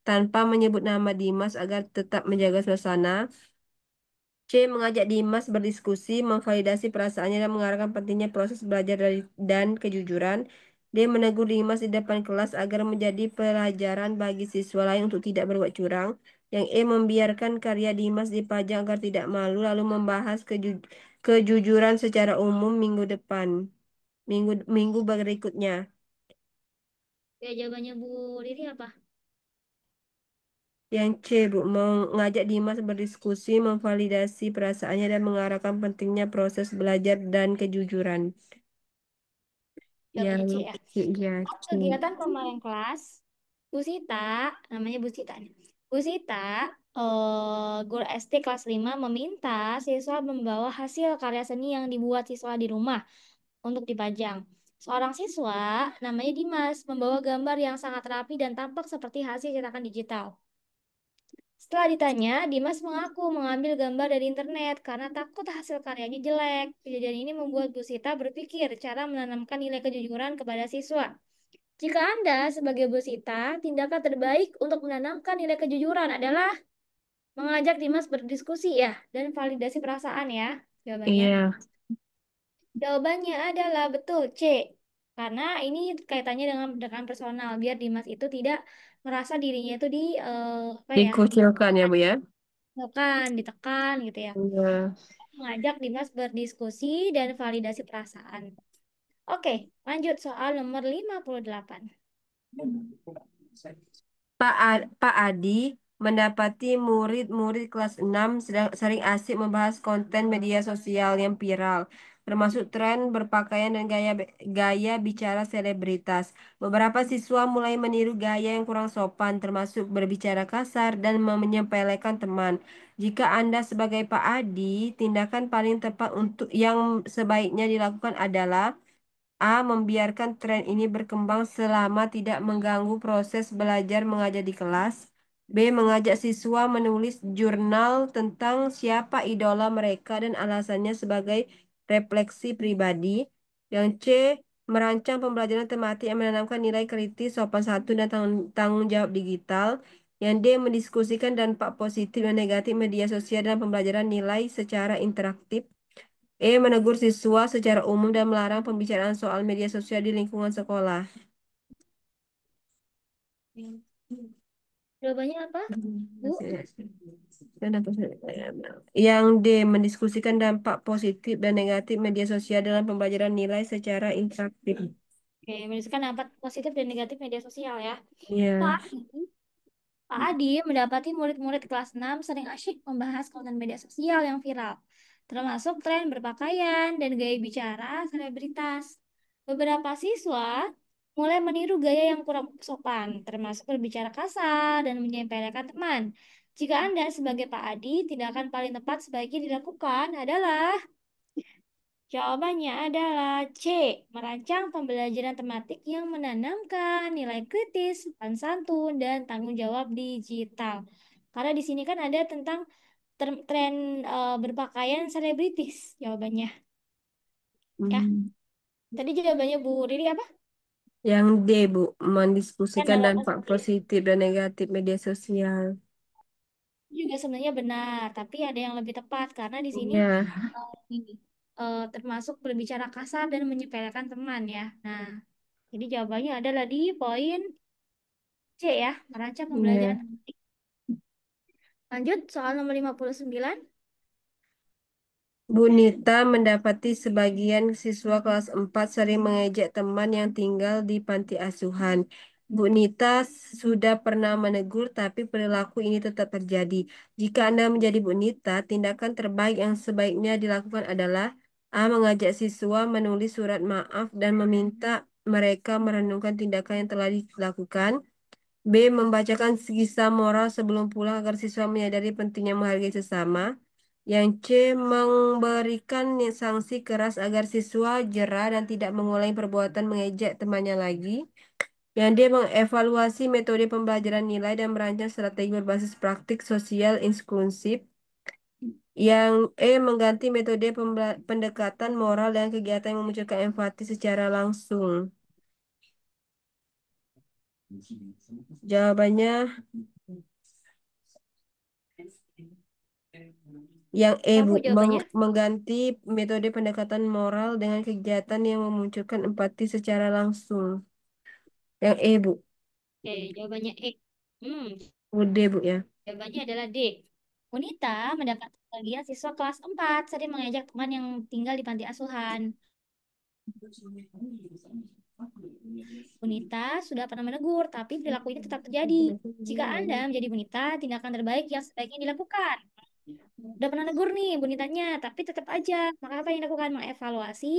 tanpa menyebut nama Dimas agar tetap menjaga suasana. C. Mengajak Dimas berdiskusi, memvalidasi perasaannya dan mengarahkan pentingnya proses belajar dan kejujuran. D. Menegur Dimas di depan kelas agar menjadi pelajaran bagi siswa lain untuk tidak berbuat curang. Yang E. Membiarkan karya Dimas dipajang agar tidak malu, lalu membahas kejujuran secara umum minggu depan, minggu minggu berikutnya. Ya, jawabannya Bu Riri apa? Yang C, Bu, mengajak Dimas berdiskusi, memvalidasi perasaannya dan mengarahkan pentingnya proses belajar dan kejujuran. Jawabannya C Yang ya. ya Saat C. kegiatan pembahasan kelas, Bu Sita, namanya Bu Sita nih. Bu Sita, guru SD kelas 5 meminta siswa membawa hasil karya seni yang dibuat siswa di rumah untuk dipajang. Seorang siswa, namanya Dimas, membawa gambar yang sangat rapi dan tampak seperti hasil cetakan digital. Setelah ditanya, Dimas mengaku mengambil gambar dari internet karena takut hasil karyanya jelek. Kejadian ini membuat Bu Sita berpikir cara menanamkan nilai kejujuran kepada siswa. Jika Anda sebagai Bu Sita, tindakan terbaik untuk menanamkan nilai kejujuran adalah mengajak Dimas berdiskusi ya dan validasi perasaan ya. Jawabannya. Iya, Jawabannya adalah betul C. Karena ini kaitannya dengan personal biar Dimas itu tidak merasa dirinya itu apa ya, dikucilkan ya, Bu ya. ditekan gitu ya. Iya. Mengajak Dimas berdiskusi dan validasi perasaan. Oke, lanjut soal nomor 58. Pak Adi mendapati murid-murid kelas 6 sedang sering asik membahas konten media sosial yang viral. termasuk tren berpakaian dan gaya bicara selebritas. Beberapa siswa mulai meniru gaya yang kurang sopan, termasuk berbicara kasar dan menyepelekan teman. Jika Anda sebagai Pak Adi, tindakan paling tepat untuk yang sebaiknya dilakukan adalah A. Membiarkan tren ini berkembang selama tidak mengganggu proses belajar mengajar di kelas. B. Mengajak siswa menulis jurnal tentang siapa idola mereka dan alasannya sebagai refleksi pribadi. Yang C. Merancang pembelajaran tematik yang menanamkan nilai kritis, sopan santun, dan tanggung jawab digital. Yang D. Mendiskusikan dampak positif dan negatif media sosial dalam pembelajaran nilai secara interaktif. Menegur siswa secara umum dan melarang pembicaraan soal media sosial di lingkungan sekolah. Jawabannya apa, Bu? Yang D, mendiskusikan dampak positif dan negatif media sosial dalam pembelajaran nilai secara interaktif. Oke, menuliskan dampak positif dan negatif media sosial ya. Iya. Pak Pak Adi mendapati murid-murid kelas 6 sering asyik membahas konten media sosial yang viral, termasuk tren berpakaian dan gaya bicara selebritas. Beberapa siswa mulai meniru gaya yang kurang sopan, termasuk berbicara kasar dan menyepelekan teman. Jika Anda sebagai Pak Adi, tindakan paling tepat sebaiknya dilakukan adalah jawabannya adalah C. Merancang pembelajaran tematik yang menanamkan nilai kritis, sopan santun, dan tanggung jawab digital. Karena di sini kan ada tentang tren berpakaian selebritis jawabannya. Ya, Hmm. tadi jawabannya Bu Riri apa? Yang D, Bu, Kan mendiskusikan dalam dampak positif dan negatif media sosial. juga sebenarnya benar, tapi ada yang lebih tepat karena di sini Iya. ini termasuk berbicara kasar dan menyepelekan teman ya. Nah, jadi jawabannya adalah di poin C ya, merancang pembelajaran. Iya. Lanjut soal nomor 59. Bu Nita mendapati sebagian siswa kelas 4 sering mengejek teman yang tinggal di panti asuhan. Bu Nita sudah pernah menegur, tapi perilaku ini tetap terjadi. Jika Anda menjadi Bu Nita, tindakan terbaik yang sebaiknya dilakukan adalah A. Mengajak siswa menulis surat maaf dan meminta mereka merenungkan tindakan yang telah dilakukan. B. Membacakan kisah moral sebelum pulang agar siswa menyadari pentingnya menghargai sesama. Yang C. Memberikan sanksi keras agar siswa jera dan tidak mengulangi perbuatan mengejek temannya lagi. Yang D. Mengevaluasi metode pembelajaran nilai dan merancang strategi berbasis praktik sosial inklusif. Yang E. Mengganti metode pendekatan moral dan kegiatan yang memunculkan empati secara langsung. Jawabannya yang E, Apa Bu, Bu jawabannya? mengganti metode pendekatan moral dengan kegiatan yang memunculkan empati secara langsung. Yang E, Bu. Oke, jawabannya E. Hmm, Udah, Bu ya. jawabannya adalah D. Wanita mendapat bagian siswa kelas 4 sering mengajak teman yang tinggal di panti asuhan. Wanita sudah pernah menegur, tapi perilaku ini tetap terjadi. Jika Anda menjadi wanita, tindakan terbaik yang sebaiknya dilakukan. Udah pernah negur nih bonitanya, tapi tetap aja. Maka apa yang dilakukan? Mengevaluasi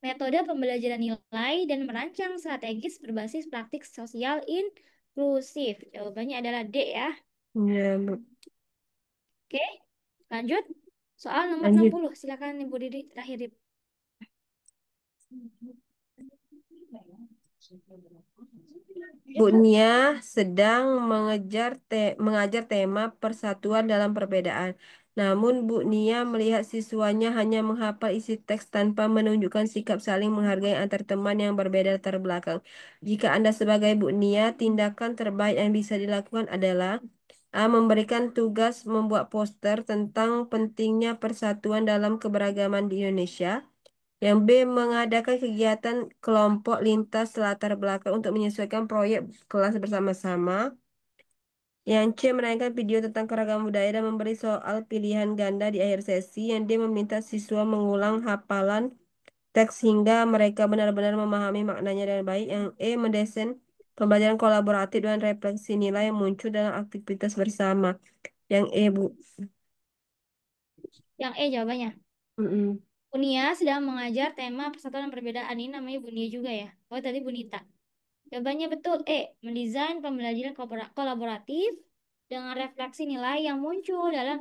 metode pembelajaran nilai dan merancang strategis berbasis praktik sosial inklusif. Jawabannya adalah D ya. Ya, Bu. Oke, lanjut. Soal nomor Lanjut. 60. Silakan Ibu Didi terakhir. Bu Lanjut, Bu. Nia sedang mengajar tema persatuan dalam perbedaan. Namun Bu Nia melihat siswanya hanya menghafal isi teks tanpa menunjukkan sikap saling menghargai antar teman yang berbeda latar belakang. Jika Anda sebagai Bu Nia, tindakan terbaik yang bisa dilakukan adalah A. Memberikan tugas membuat poster tentang pentingnya persatuan dalam keberagaman di Indonesia. Yang B. Mengadakan kegiatan kelompok lintas latar belakang untuk menyesuaikan proyek kelas bersama-sama. Yang C. Menayangkan video tentang keragaman budaya dan memberi soal pilihan ganda di akhir sesi. Yang D. Meminta siswa mengulang hafalan teks hingga mereka benar-benar memahami maknanya dengan baik. Yang E. Mendesain pembelajaran kolaboratif dan refleksi nilai yang muncul dalam aktivitas bersama. Yang E, Bu. Yang E jawabannya. Mm-mm. Bunia sedang mengajar tema persatuan dan perbedaan. Ini namanya Bunia juga ya. Oh, tadi Bunita. Jawabannya betul. Mendesain pembelajaran kolaboratif dengan refleksi nilai yang muncul dalam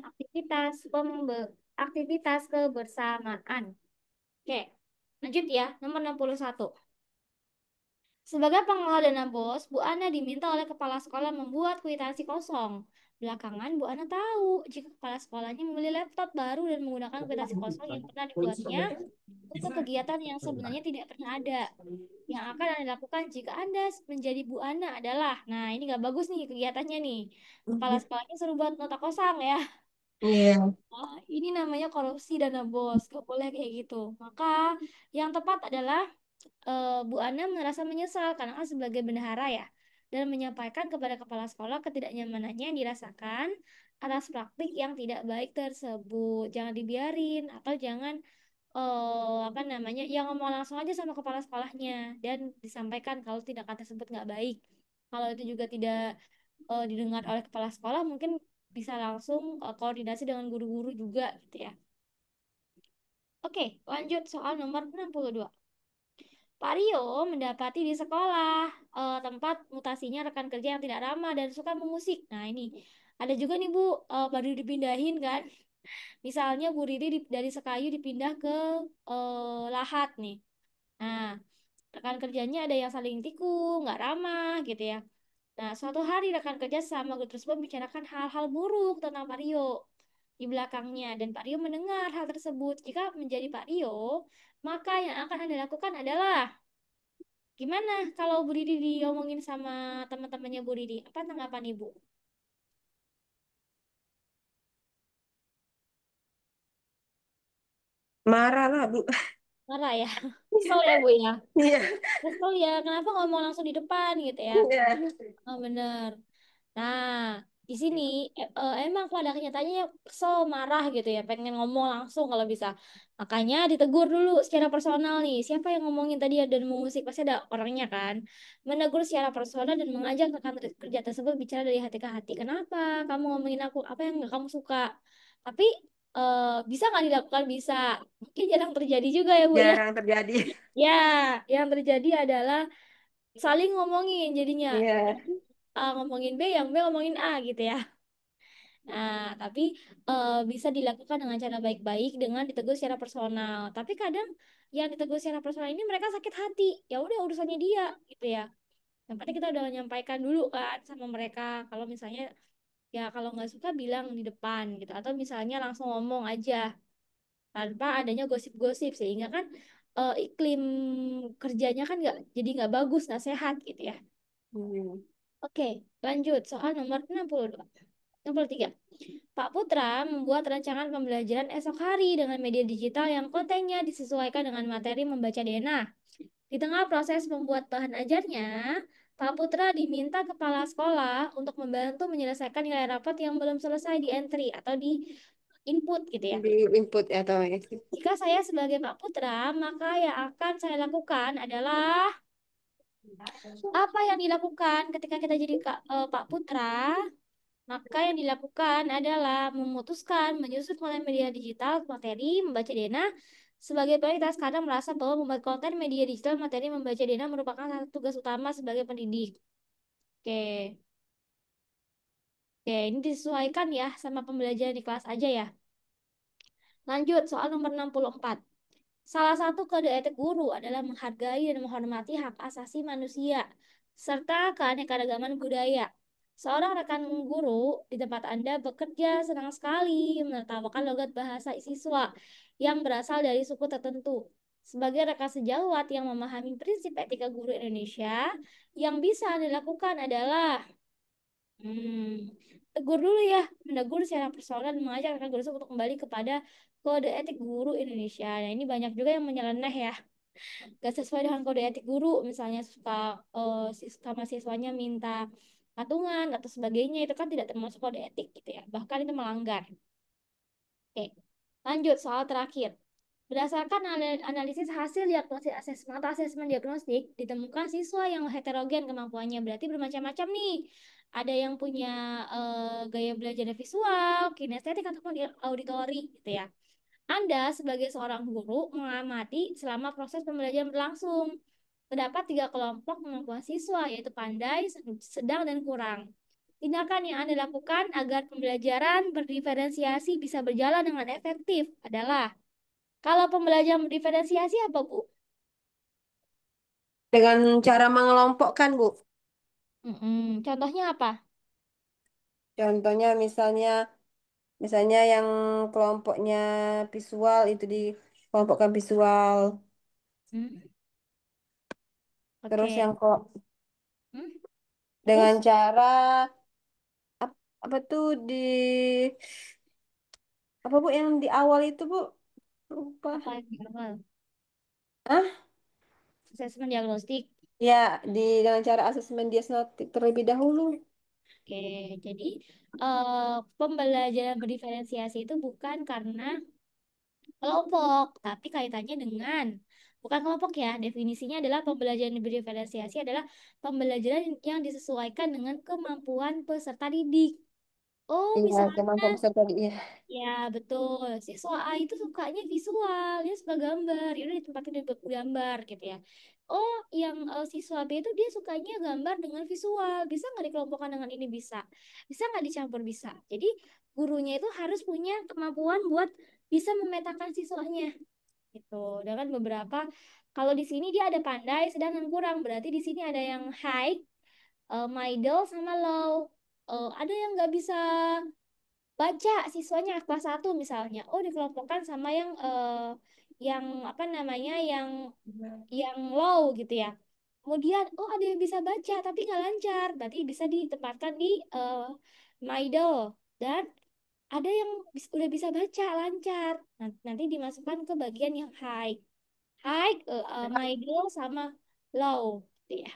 aktivitas kebersamaan. Oke, lanjut ya. Nomor 61. Sebagai pengelola dana BOS, Bu Ana diminta oleh kepala sekolah membuat kwitansi kosong. Belakangan, Bu Ana tahu jika kepala sekolahnya membeli laptop baru dan menggunakan kwitansi kosong yang pernah dibuatnya untuk kegiatan yang sebenarnya tidak pernah ada. Yang akan Anda lakukan jika Anda menjadi Bu Ana adalah, nah ini nggak bagus nih kegiatannya nih. Kepala sekolahnya suruh buat nota kosong ya. Iya. Ini namanya korupsi dana BOS, gak boleh kayak gitu. Maka yang tepat adalah Bu Ana merasa menyesal karena kan sebagai bendahara ya, dan menyampaikan kepada kepala sekolah ketidaknyamanannya yang dirasakan atas praktik yang tidak baik tersebut. Jangan dibiarin atau jangan apa namanya, yang ngomong langsung aja sama kepala sekolahnya dan disampaikan kalau tindakan tersebut nggak baik. Kalau itu juga tidak didengar oleh kepala sekolah, mungkin bisa langsung koordinasi dengan guru-guru juga gitu ya. Oke, lanjut soal nomor 62. Pak Rio mendapati di sekolah tempat mutasinya rekan kerja yang tidak ramah dan suka mengusik. Nah, ini ada juga nih Bu, baru dipindahin kan. Misalnya Bu Riri dari Sekayu dipindah ke Lahat nih. Nah, rekan kerjanya ada yang saling tikung, nggak ramah gitu ya. Nah, suatu hari rekan kerja sama grup tersebut membicarakan hal-hal buruk tentang Pak Rio di belakangnya dan Pak Rio mendengar hal tersebut. Jika menjadi Pak Rio, maka yang akan Anda lakukan adalah gimana kalau Bu Didi diomongin sama teman-temannya Bu Didi? Apa tanggapan Ibu? Marah lah, Bu. Marah ya? Kesel ya Bu ya? Iya. Kesel ya, kenapa ngomong langsung di depan gitu ya? Iya. Oh, bener. Nah, di sini emang pada kenyataannya ya kesel, marah gitu ya, pengen ngomong langsung kalau bisa. Makanya ditegur dulu secara personal nih. Siapa yang ngomongin tadi ya dan mengusik? Pasti ada orangnya kan. Menegur secara personal dan mengajak rekan kerja tersebut bicara dari hati ke hati. Kenapa kamu ngomongin aku? Apa yang nggak kamu suka? Tapi bisa nggak dilakukan? Bisa. Mungkin jarang terjadi juga ya Bu ya. Jarang terjadi. Ya, yang terjadi adalah saling ngomongin jadinya. Iya. A ngomongin B, yang B ngomongin A gitu ya. Nah, tapi bisa dilakukan dengan cara baik-baik dengan ditegur secara personal. Tapi kadang yang ditegur secara personal ini mereka sakit hati. Ya udah urusannya dia gitu ya. Yang penting kita udah menyampaikan dulu kan sama mereka. Kalau misalnya ya kalau nggak suka bilang di depan gitu. Atau misalnya langsung ngomong aja tanpa adanya gosip-gosip sehingga kan iklim kerjanya kan nggak jadi nggak bagus, nggak sehat gitu ya. Hmm. Oke, lanjut soal nomor 62. 63. Pak Putra membuat rancangan pembelajaran esok hari dengan media digital yang kontennya disesuaikan dengan materi membaca denah. Di tengah proses membuat bahan ajarnya, Pak Putra diminta kepala sekolah untuk membantu menyelesaikan nilai rapat yang belum selesai di entry atau di input gitu ya. Di input atau ya. Jika saya sebagai Pak Putra, maka yang akan saya lakukan adalah apa yang dilakukan ketika kita jadi Pak Putra. Maka yang dilakukan adalah memutuskan menyusun konten media digital materi membaca Dena sebagai prioritas karena merasa bahwa membuat konten media digital materi membaca Dena merupakan satu tugas utama sebagai pendidik. Oke, oke, ini disesuaikan ya sama pembelajaran di kelas aja ya. Lanjut soal nomor 64. Salah satu kode etik guru adalah menghargai dan menghormati hak asasi manusia serta keanekaragaman budaya. Seorang rekan guru di tempat Anda bekerja senang sekali menertawakan logat bahasa siswa yang berasal dari suku tertentu. Sebagai rekan sejawat yang memahami prinsip etika guru Indonesia, yang bisa dilakukan adalah tegur dulu ya, menegur secara personal dan mengajak rekan guru untuk kembali kepada kode etik guru Indonesia. Nah, ini banyak juga yang menyeleneh ya, gak sesuai dengan kode etik guru, misalnya suka sama siswanya minta patungan atau sebagainya, itu kan tidak termasuk kode etik gitu ya, bahkan itu melanggar. Oke, lanjut soal terakhir. Berdasarkan analisis hasil diagnosis asesmen atau asesmen diagnostik, ditemukan siswa yang heterogen kemampuannya, berarti bermacam-macam nih. Ada yang punya gaya belajar visual, kinestetik, ataupun auditori gitu ya. Anda sebagai seorang guru mengamati selama proses pembelajaran berlangsung. Terdapat tiga kelompok kemampuan siswa, yaitu pandai, sedang, dan kurang. Tindakan yang Anda lakukan agar pembelajaran berdiferensiasi bisa berjalan dengan efektif adalah, kalau pembelajaran berdiferensiasi apa, Bu? Dengan cara mengelompokkan, Bu. Contohnya apa? Contohnya misalnya yang kelompoknya visual itu dikelompokkan visual. Hmm, Terus Oke. yang kok Hmm, dengan Terus cara apa tuh apa Bu yang di awal itu Bu? Lupa. apa yang di awal? Ah, Asesmen diagnostik. ya dengan cara asesmen diagnostik terlebih dahulu. Oke, jadi pembelajaran berdiferensiasi itu bukan karena kelompok, tapi kaitannya dengan, bukan kelompok ya. Definisinya adalah pembelajaran berdiferensiasi adalah pembelajaran yang disesuaikan dengan kemampuan peserta didik. Oh, Iya, misalnya, kemampuan peserta tadi. Iya. ya betul, siswa A itu sukanya visual, dia suka gambar, ya udah ditempatin di gambar gitu ya. Oh, yang siswa B itu dia sukanya gambar dengan visual, bisa nggak dikelompokkan dengan ini, bisa, bisa nggak dicampur, bisa. Jadi gurunya itu harus punya kemampuan buat bisa memetakan siswanya gitu. Dengan beberapa, kalau di sini dia ada pandai, sedang, dan kurang, berarti di sini ada yang high, middle, sama low. Ada yang nggak bisa baca, siswanya kelas satu misalnya, oh dikelompokkan sama yang apa namanya, yang low gitu ya. Kemudian oh ada yang bisa baca tapi nggak lancar, berarti bisa ditempatkan di middle. Dan ada yang udah bisa baca lancar, nanti dimasukkan ke bagian yang high. High, middle, sama low gitu ya.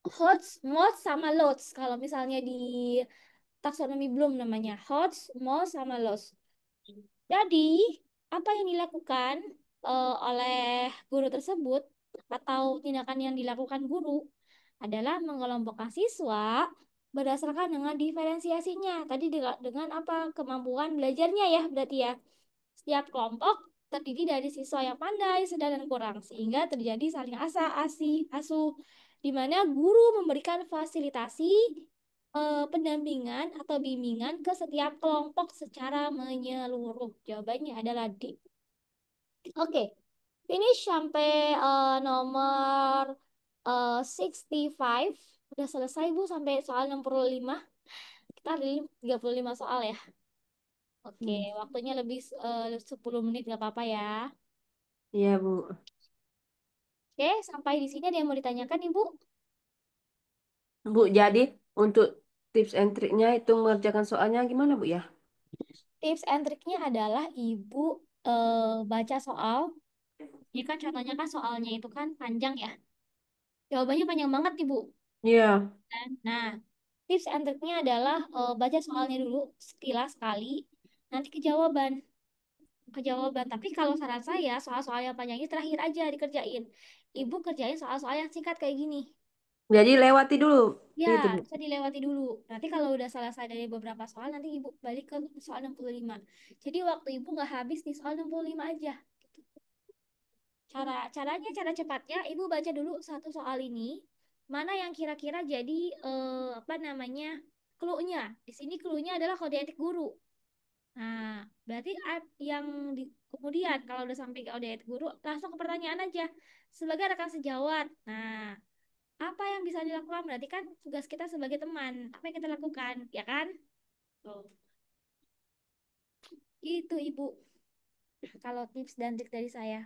Hots, mods, sama loads kalau misalnya di taksonomi belum namanya HOTS, MOS, sama LOS. Jadi, apa yang dilakukan oleh guru tersebut atau tindakan yang dilakukan guru adalah mengelompokkan siswa berdasarkan dengan diferensiasinya. Tadi dengan apa? Kemampuan belajarnya ya, berarti ya. Setiap kelompok terdiri dari siswa yang pandai, sedang, dan kurang, sehingga terjadi saling asuh, di mana guru memberikan fasilitasi, pendampingan atau bimbingan ke setiap kelompok secara menyeluruh. Jawabannya adalah D. Oke, finish sampai nomor 65. Udah selesai, Bu, sampai soal 65. Kita ada 35 soal ya. Oke, Hmm. waktunya lebih 10 menit, nggak apa-apa ya. Iya, Bu. Oke, sampai di sini ada yang mau ditanyakan, Ibu? Bu, jadi untuk tips and triknya itu mengerjakan soalnya gimana, Bu ya? Tips and triknya adalah Ibu baca soal. Ini kan contohnya kan soalnya itu kan panjang ya. Jawabannya panjang banget, Ibu. Iya. Nah, tips and triknya adalah baca soalnya dulu sekilas sekali, nanti kejawaban. Tapi kalau saran saya, soal-soal yang panjang ini terakhir aja dikerjain. Ibu kerjain soal-soal yang singkat kayak gini. Jadi lewati dulu Ya, itu, Bu. bisa dilewati dulu. Nanti kalau udah selesai dari beberapa soal, nanti Ibu balik ke soal 65. Jadi waktu Ibu nggak habis di soal 65 aja. Cara cepatnya, Ibu baca dulu satu soal ini. Mana yang kira-kira jadi apa namanya, clue-nya. Di sini clue-nya adalah kode etik guru. Nah, berarti yang kemudian kalau udah sampai ke kode etik guru, langsung ke pertanyaan aja. Sebagai rekan sejawat. Nah, apa yang bisa dilakukan? Berarti kan tugas kita sebagai teman. Apa yang kita lakukan? Ya kan? Tuh. Itu, Ibu. Kalau tips dan trik dari saya.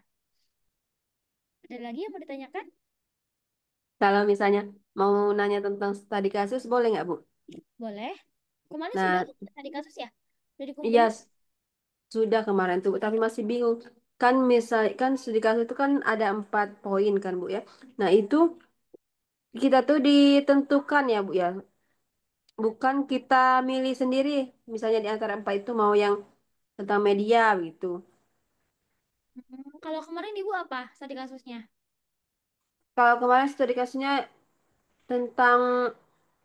Ada lagi yang mau ditanyakan? Kalau misalnya mau nanya tentang studi kasus, boleh nggak, Bu? Boleh. Kemarin sudah Nah, tadi kasus ya? Sudah iya dikumpulin? sudah kemarin tuh, tapi masih bingung. Kan kan studi kasus itu kan ada 4 poin kan, Bu ya. Nah, itu kita tuh ditentukan ya, Bu ya. Bukan kita milih sendiri. Misalnya di antara 4 itu mau yang tentang media gitu. Kalau kemarin Ibu apa tadi kasusnya? Kalau kemarin studi kasusnya tentang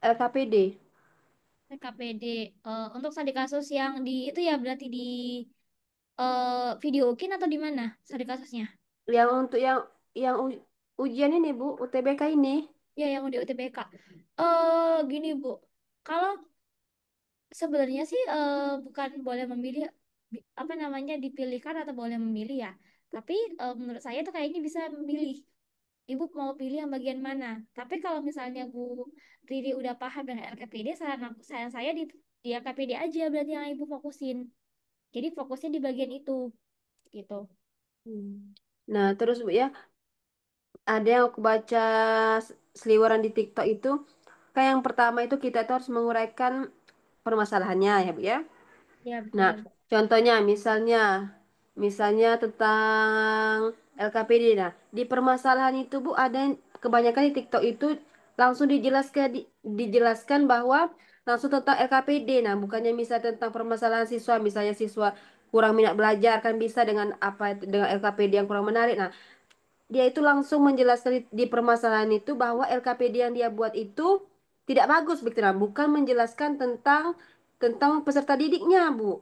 LKPD. KPD. Untuk tadi kasus yang di itu ya berarti di videokin atau di mana studi kasusnya? Yang untuk yang ujian ini Bu, UTBK ini. Ya, yang di UTBK. Gini Bu, kalau sebenarnya sih bukan boleh memilih apa namanya dipilihkan atau boleh memilih ya. Tapi menurut saya tuh kayaknya bisa memilih. Ibu mau pilih yang bagian mana? Tapi kalau misalnya Bu Riri udah paham dengan LKPD, saran saya di LKPD aja berarti yang Ibu fokusin. Jadi fokusnya di bagian itu, gitu. Hmm. Nah, terus Bu ya, ada yang aku baca seliweran di TikTok itu, kayak yang pertama itu kita tuh harus menguraikan permasalahannya ya Bu ya. Ya, Nah, betul. contohnya misalnya tentang LKPD. Nah, di permasalahan itu Bu ada kebanyakan di TikTok itu langsung dijelaskan bahwa langsung tentang LKPD. Nah, bukannya misalnya tentang permasalahan siswa, misalnya siswa kurang minat belajar kan bisa dengan apa dengan LKPD yang kurang menarik. Nah, dia itu langsung menjelaskan di permasalahan itu bahwa LKPD yang dia buat itu tidak bagus, begitu. Nah, bukan menjelaskan tentang peserta didiknya, Bu.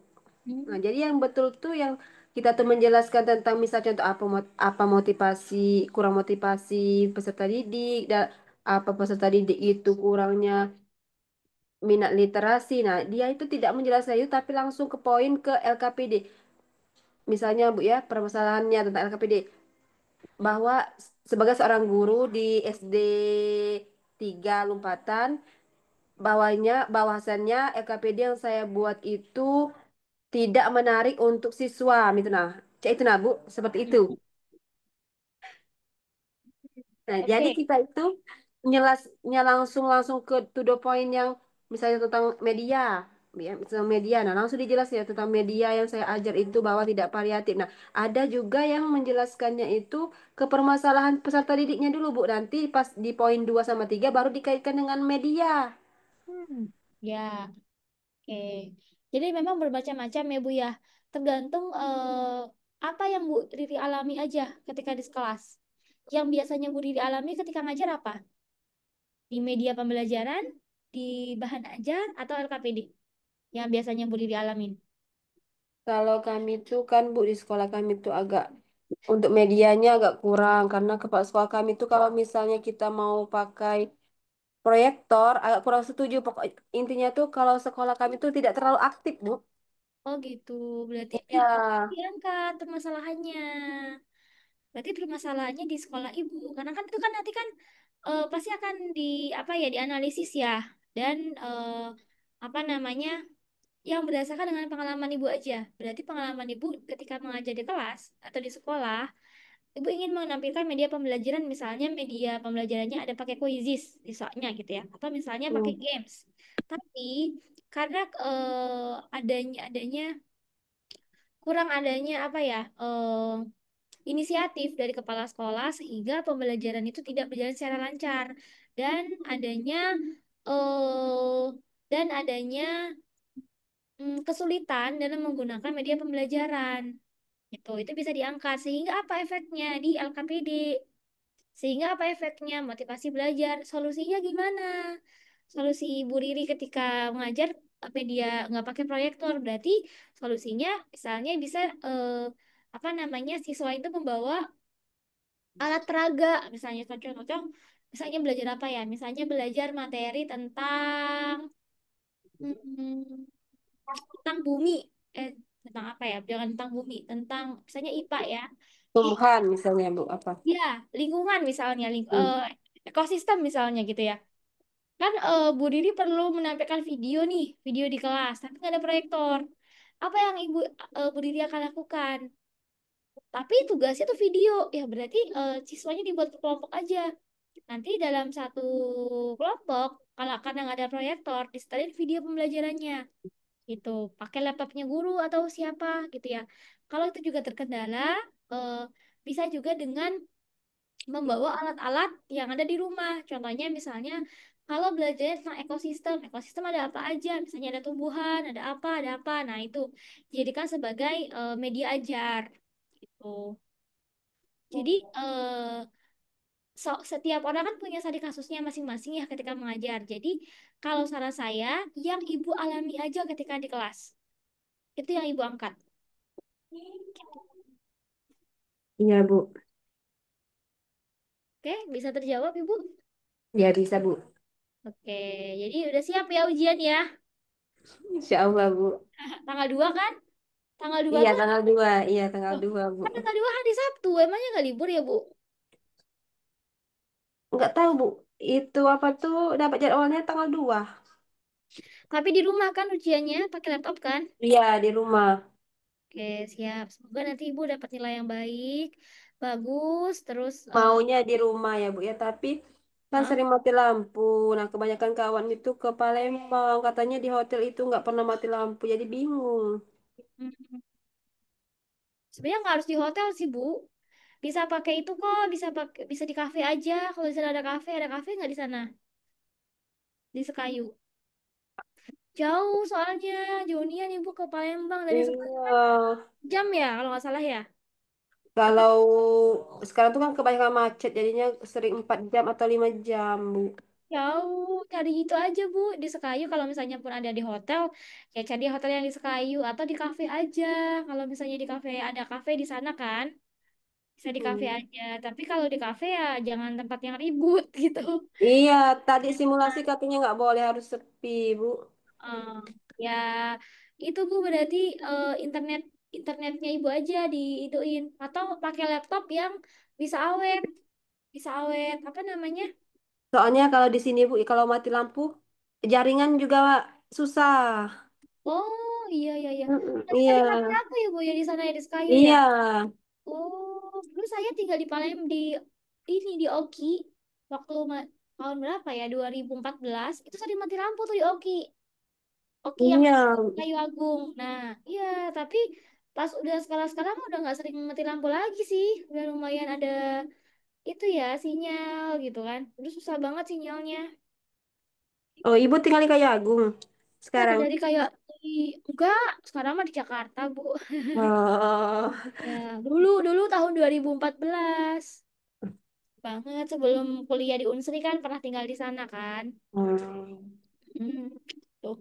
Nah, Hmm. jadi yang betul tuh yang kita tuh menjelaskan tentang misal contoh apa motivasi, kurang motivasi peserta didik dan apa peserta didik itu kurangnya minat literasi. Nah, dia itu tidak menjelaskan itu tapi langsung ke poin ke LKPD. Misalnya Bu ya, permasalahannya tentang LKPD bahwa sebagai seorang guru di SD 3 Lumpatan bahwasannya LKPD yang saya buat itu tidak menarik untuk siswa itu nah cek itu nah Bu seperti itu. Nah jadi Oke. kita itu nyelasnya langsung langsung ke to the point yang misalnya tentang media ya tentang media nah langsung dijelas ya tentang media yang saya ajar itu bahwa tidak variatif. Nah ada juga yang menjelaskannya itu ke permasalahan peserta didiknya dulu Bu, nanti pas di poin 2 sama 3 baru dikaitkan dengan media. Hmm. Ya, oke. Jadi memang bermacam-macam ya Bu ya. Tergantung apa yang Bu Riri alami aja ketika di kelas. Yang biasanya Bu Riri alami ketika ngajar apa? Di media pembelajaran, di bahan ajar, atau LKPD? Yang biasanya Bu Riri alamin. Kalau kami tuh kan Bu di sekolah kami tuh agak untuk medianya agak kurang karena kepala sekolah kami tuh kalau misalnya kita mau pakai proyektor agak kurang setuju. Pokok intinya tuh kalau sekolah kami tuh tidak terlalu aktif, Bu. Oh gitu. Berarti Ya, diangkat permasalahannya. Berarti permasalahannya di sekolah ibu. Karena kan itu kan nanti kan pasti akan di apa ya dianalisis ya dan apa namanya yang berdasarkan dengan pengalaman ibu aja. Berarti pengalaman ibu ketika mengajar di kelas atau di sekolah, ibu ingin menampilkan media pembelajaran misalnya media pembelajarannya ada pakai quizzes misalnya gitu ya, atau misalnya pakai hmm. games. Tapi karena adanya kurang adanya apa ya inisiatif dari kepala sekolah sehingga pembelajaran itu tidak berjalan secara lancar dan adanya eh dan adanya kesulitan dalam menggunakan media pembelajaran itu bisa diangkat sehingga apa efeknya di LKPD sehingga apa efeknya motivasi belajar solusinya gimana solusi Ibu Riri ketika mengajar media nggak pakai proyektor berarti solusinya misalnya bisa apa namanya siswa itu membawa alat peraga misalnya contoh-contoh misalnya belajar apa ya misalnya belajar materi tentang hmm, tentang bumi eh tentang apa ya jangan tentang bumi tentang misalnya IPA ya Tumbuhan misalnya, Bu, apa? ya lingkungan misalnya Hmm. ekosistem misalnya gitu ya kan Bu Didi perlu menampilkan video nih video di kelas tapi nggak ada proyektor apa yang Bu Didi akan lakukan tapi tugasnya tuh video ya berarti siswanya dibuat per kelompok aja nanti dalam satu kelompok kalau kadang ada proyektor disetelin video pembelajarannya gitu pakai laptopnya guru atau siapa gitu ya kalau itu juga terkendala eh, bisa juga dengan membawa alat-alat yang ada di rumah contohnya misalnya kalau belajar tentang ekosistem ekosistem ada apa aja misalnya ada tumbuhan ada apa nah itu dijadikan sebagai media ajar gitu jadi setiap orang kan punya studi kasusnya masing-masing ya ketika mengajar. Jadi kalau saran saya, yang ibu alami aja ketika di kelas, itu yang ibu angkat. Gitu. Iya, Bu. Oke, bisa terjawab, Ibu? Ya bisa, Bu. Oke, jadi udah siap ya ujian ya? Insya Allah, Bu. Tanggal 2 kan? Tanggal 2 Iya, tuh, tanggal 2. Iya, tanggal oh, 2, Bu. kan tanggal 2 hari Sabtu, emangnya nggak libur ya, Bu? Nggak tahu, Bu. Itu apa tuh dapat jadwalnya tanggal 2. Tapi di rumah kan ujiannya, pakai laptop kan? Iya, di rumah. Oke, siap. Semoga nanti Ibu dapat nilai yang baik, bagus, terus, Maunya di rumah ya, Bu ya, tapi kan ah, sering mati lampu. Nah, kebanyakan kawan itu ke Palembang, katanya di hotel itu nggak pernah mati lampu, jadi bingung. mm, sebenarnya nggak harus di hotel sih, Bu. Bisa pakai itu kok, bisa di kafe aja. Kalau di sana ada kafe nggak di sana? Di Sekayu. Jauh soalnya, jauhnya Ibu ke Palembang dari Sekayu kan Iya. jam ya, kalau nggak salah ya. Apa Kalau sekarang tuh kan kebanyakan macet, jadinya sering 4 jam atau 5 jam, Bu. jauh, cari itu aja Bu di Sekayu. Kalau misalnya pun ada di hotel, ya cari hotel yang di Sekayu atau di kafe aja. Kalau misalnya di kafe ada kafe di sana kan, bisa di kafe Hmm. aja. Tapi kalau di kafe ya jangan tempat yang ribut gitu. Iya, tadi simulasi katanya nggak boleh harus sepi, Bu. Eh, ya itu Bu berarti internet internetnya Ibu aja di ituin atau pakai laptop yang bisa awet, bisa awet. Apa namanya? Soalnya kalau di sini, Bu, kalau mati lampu, jaringan juga susah. Oh iya iya iya. Tadi Iya, tadi HP aku ya Bu ya di sana ya di Sekayu ya. iya. Oh, dulu saya tinggal di Palembang ini di Oki waktu tahun berapa ya 2014 itu sering mati lampu tuh di Oki. Oki yang Iya. Kayu Agung. Nah, iya tapi pas udah sekarang udah nggak sering mati lampu lagi sih. Udah lumayan ada itu ya sinyal gitu kan. Dulu susah banget sinyalnya. Oh, Ibu tinggal di Kayagung Ya sekarang. dari kayak enggak sekarang mah di Jakarta Bu. Oh. Ya dulu dulu tahun 2014 banget sebelum kuliah di Unsri kan pernah tinggal di sana kan. Hmm. Hmm, tuh.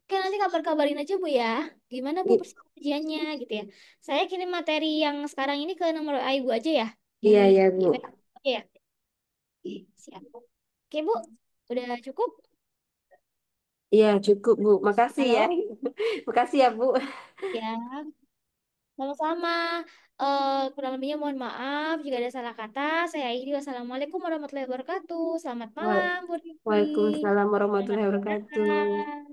Oke, nanti kabar-kabarin aja Bu ya. Gimana Bu I- persiapan ujiannya gitu ya. Saya kirim materi yang sekarang ini ke nomor ibu aja ya. Yang Iya, iya, di Bu. WA. Oke ya. Oke, siap. Oke Bu, udah cukup? Iya, cukup, Bu. Makasih ya. Halo? Makasih ya, Bu. Ya, sama-sama. Kurang lebihnya mohon maaf jika ada salah kata. Saya akhiri. Wassalamualaikum warahmatullahi wabarakatuh. Selamat Wa- malam, Bu Rifki. Waalaikumsalam Selamat warahmatullahi wabarakatuh. mendengarkan.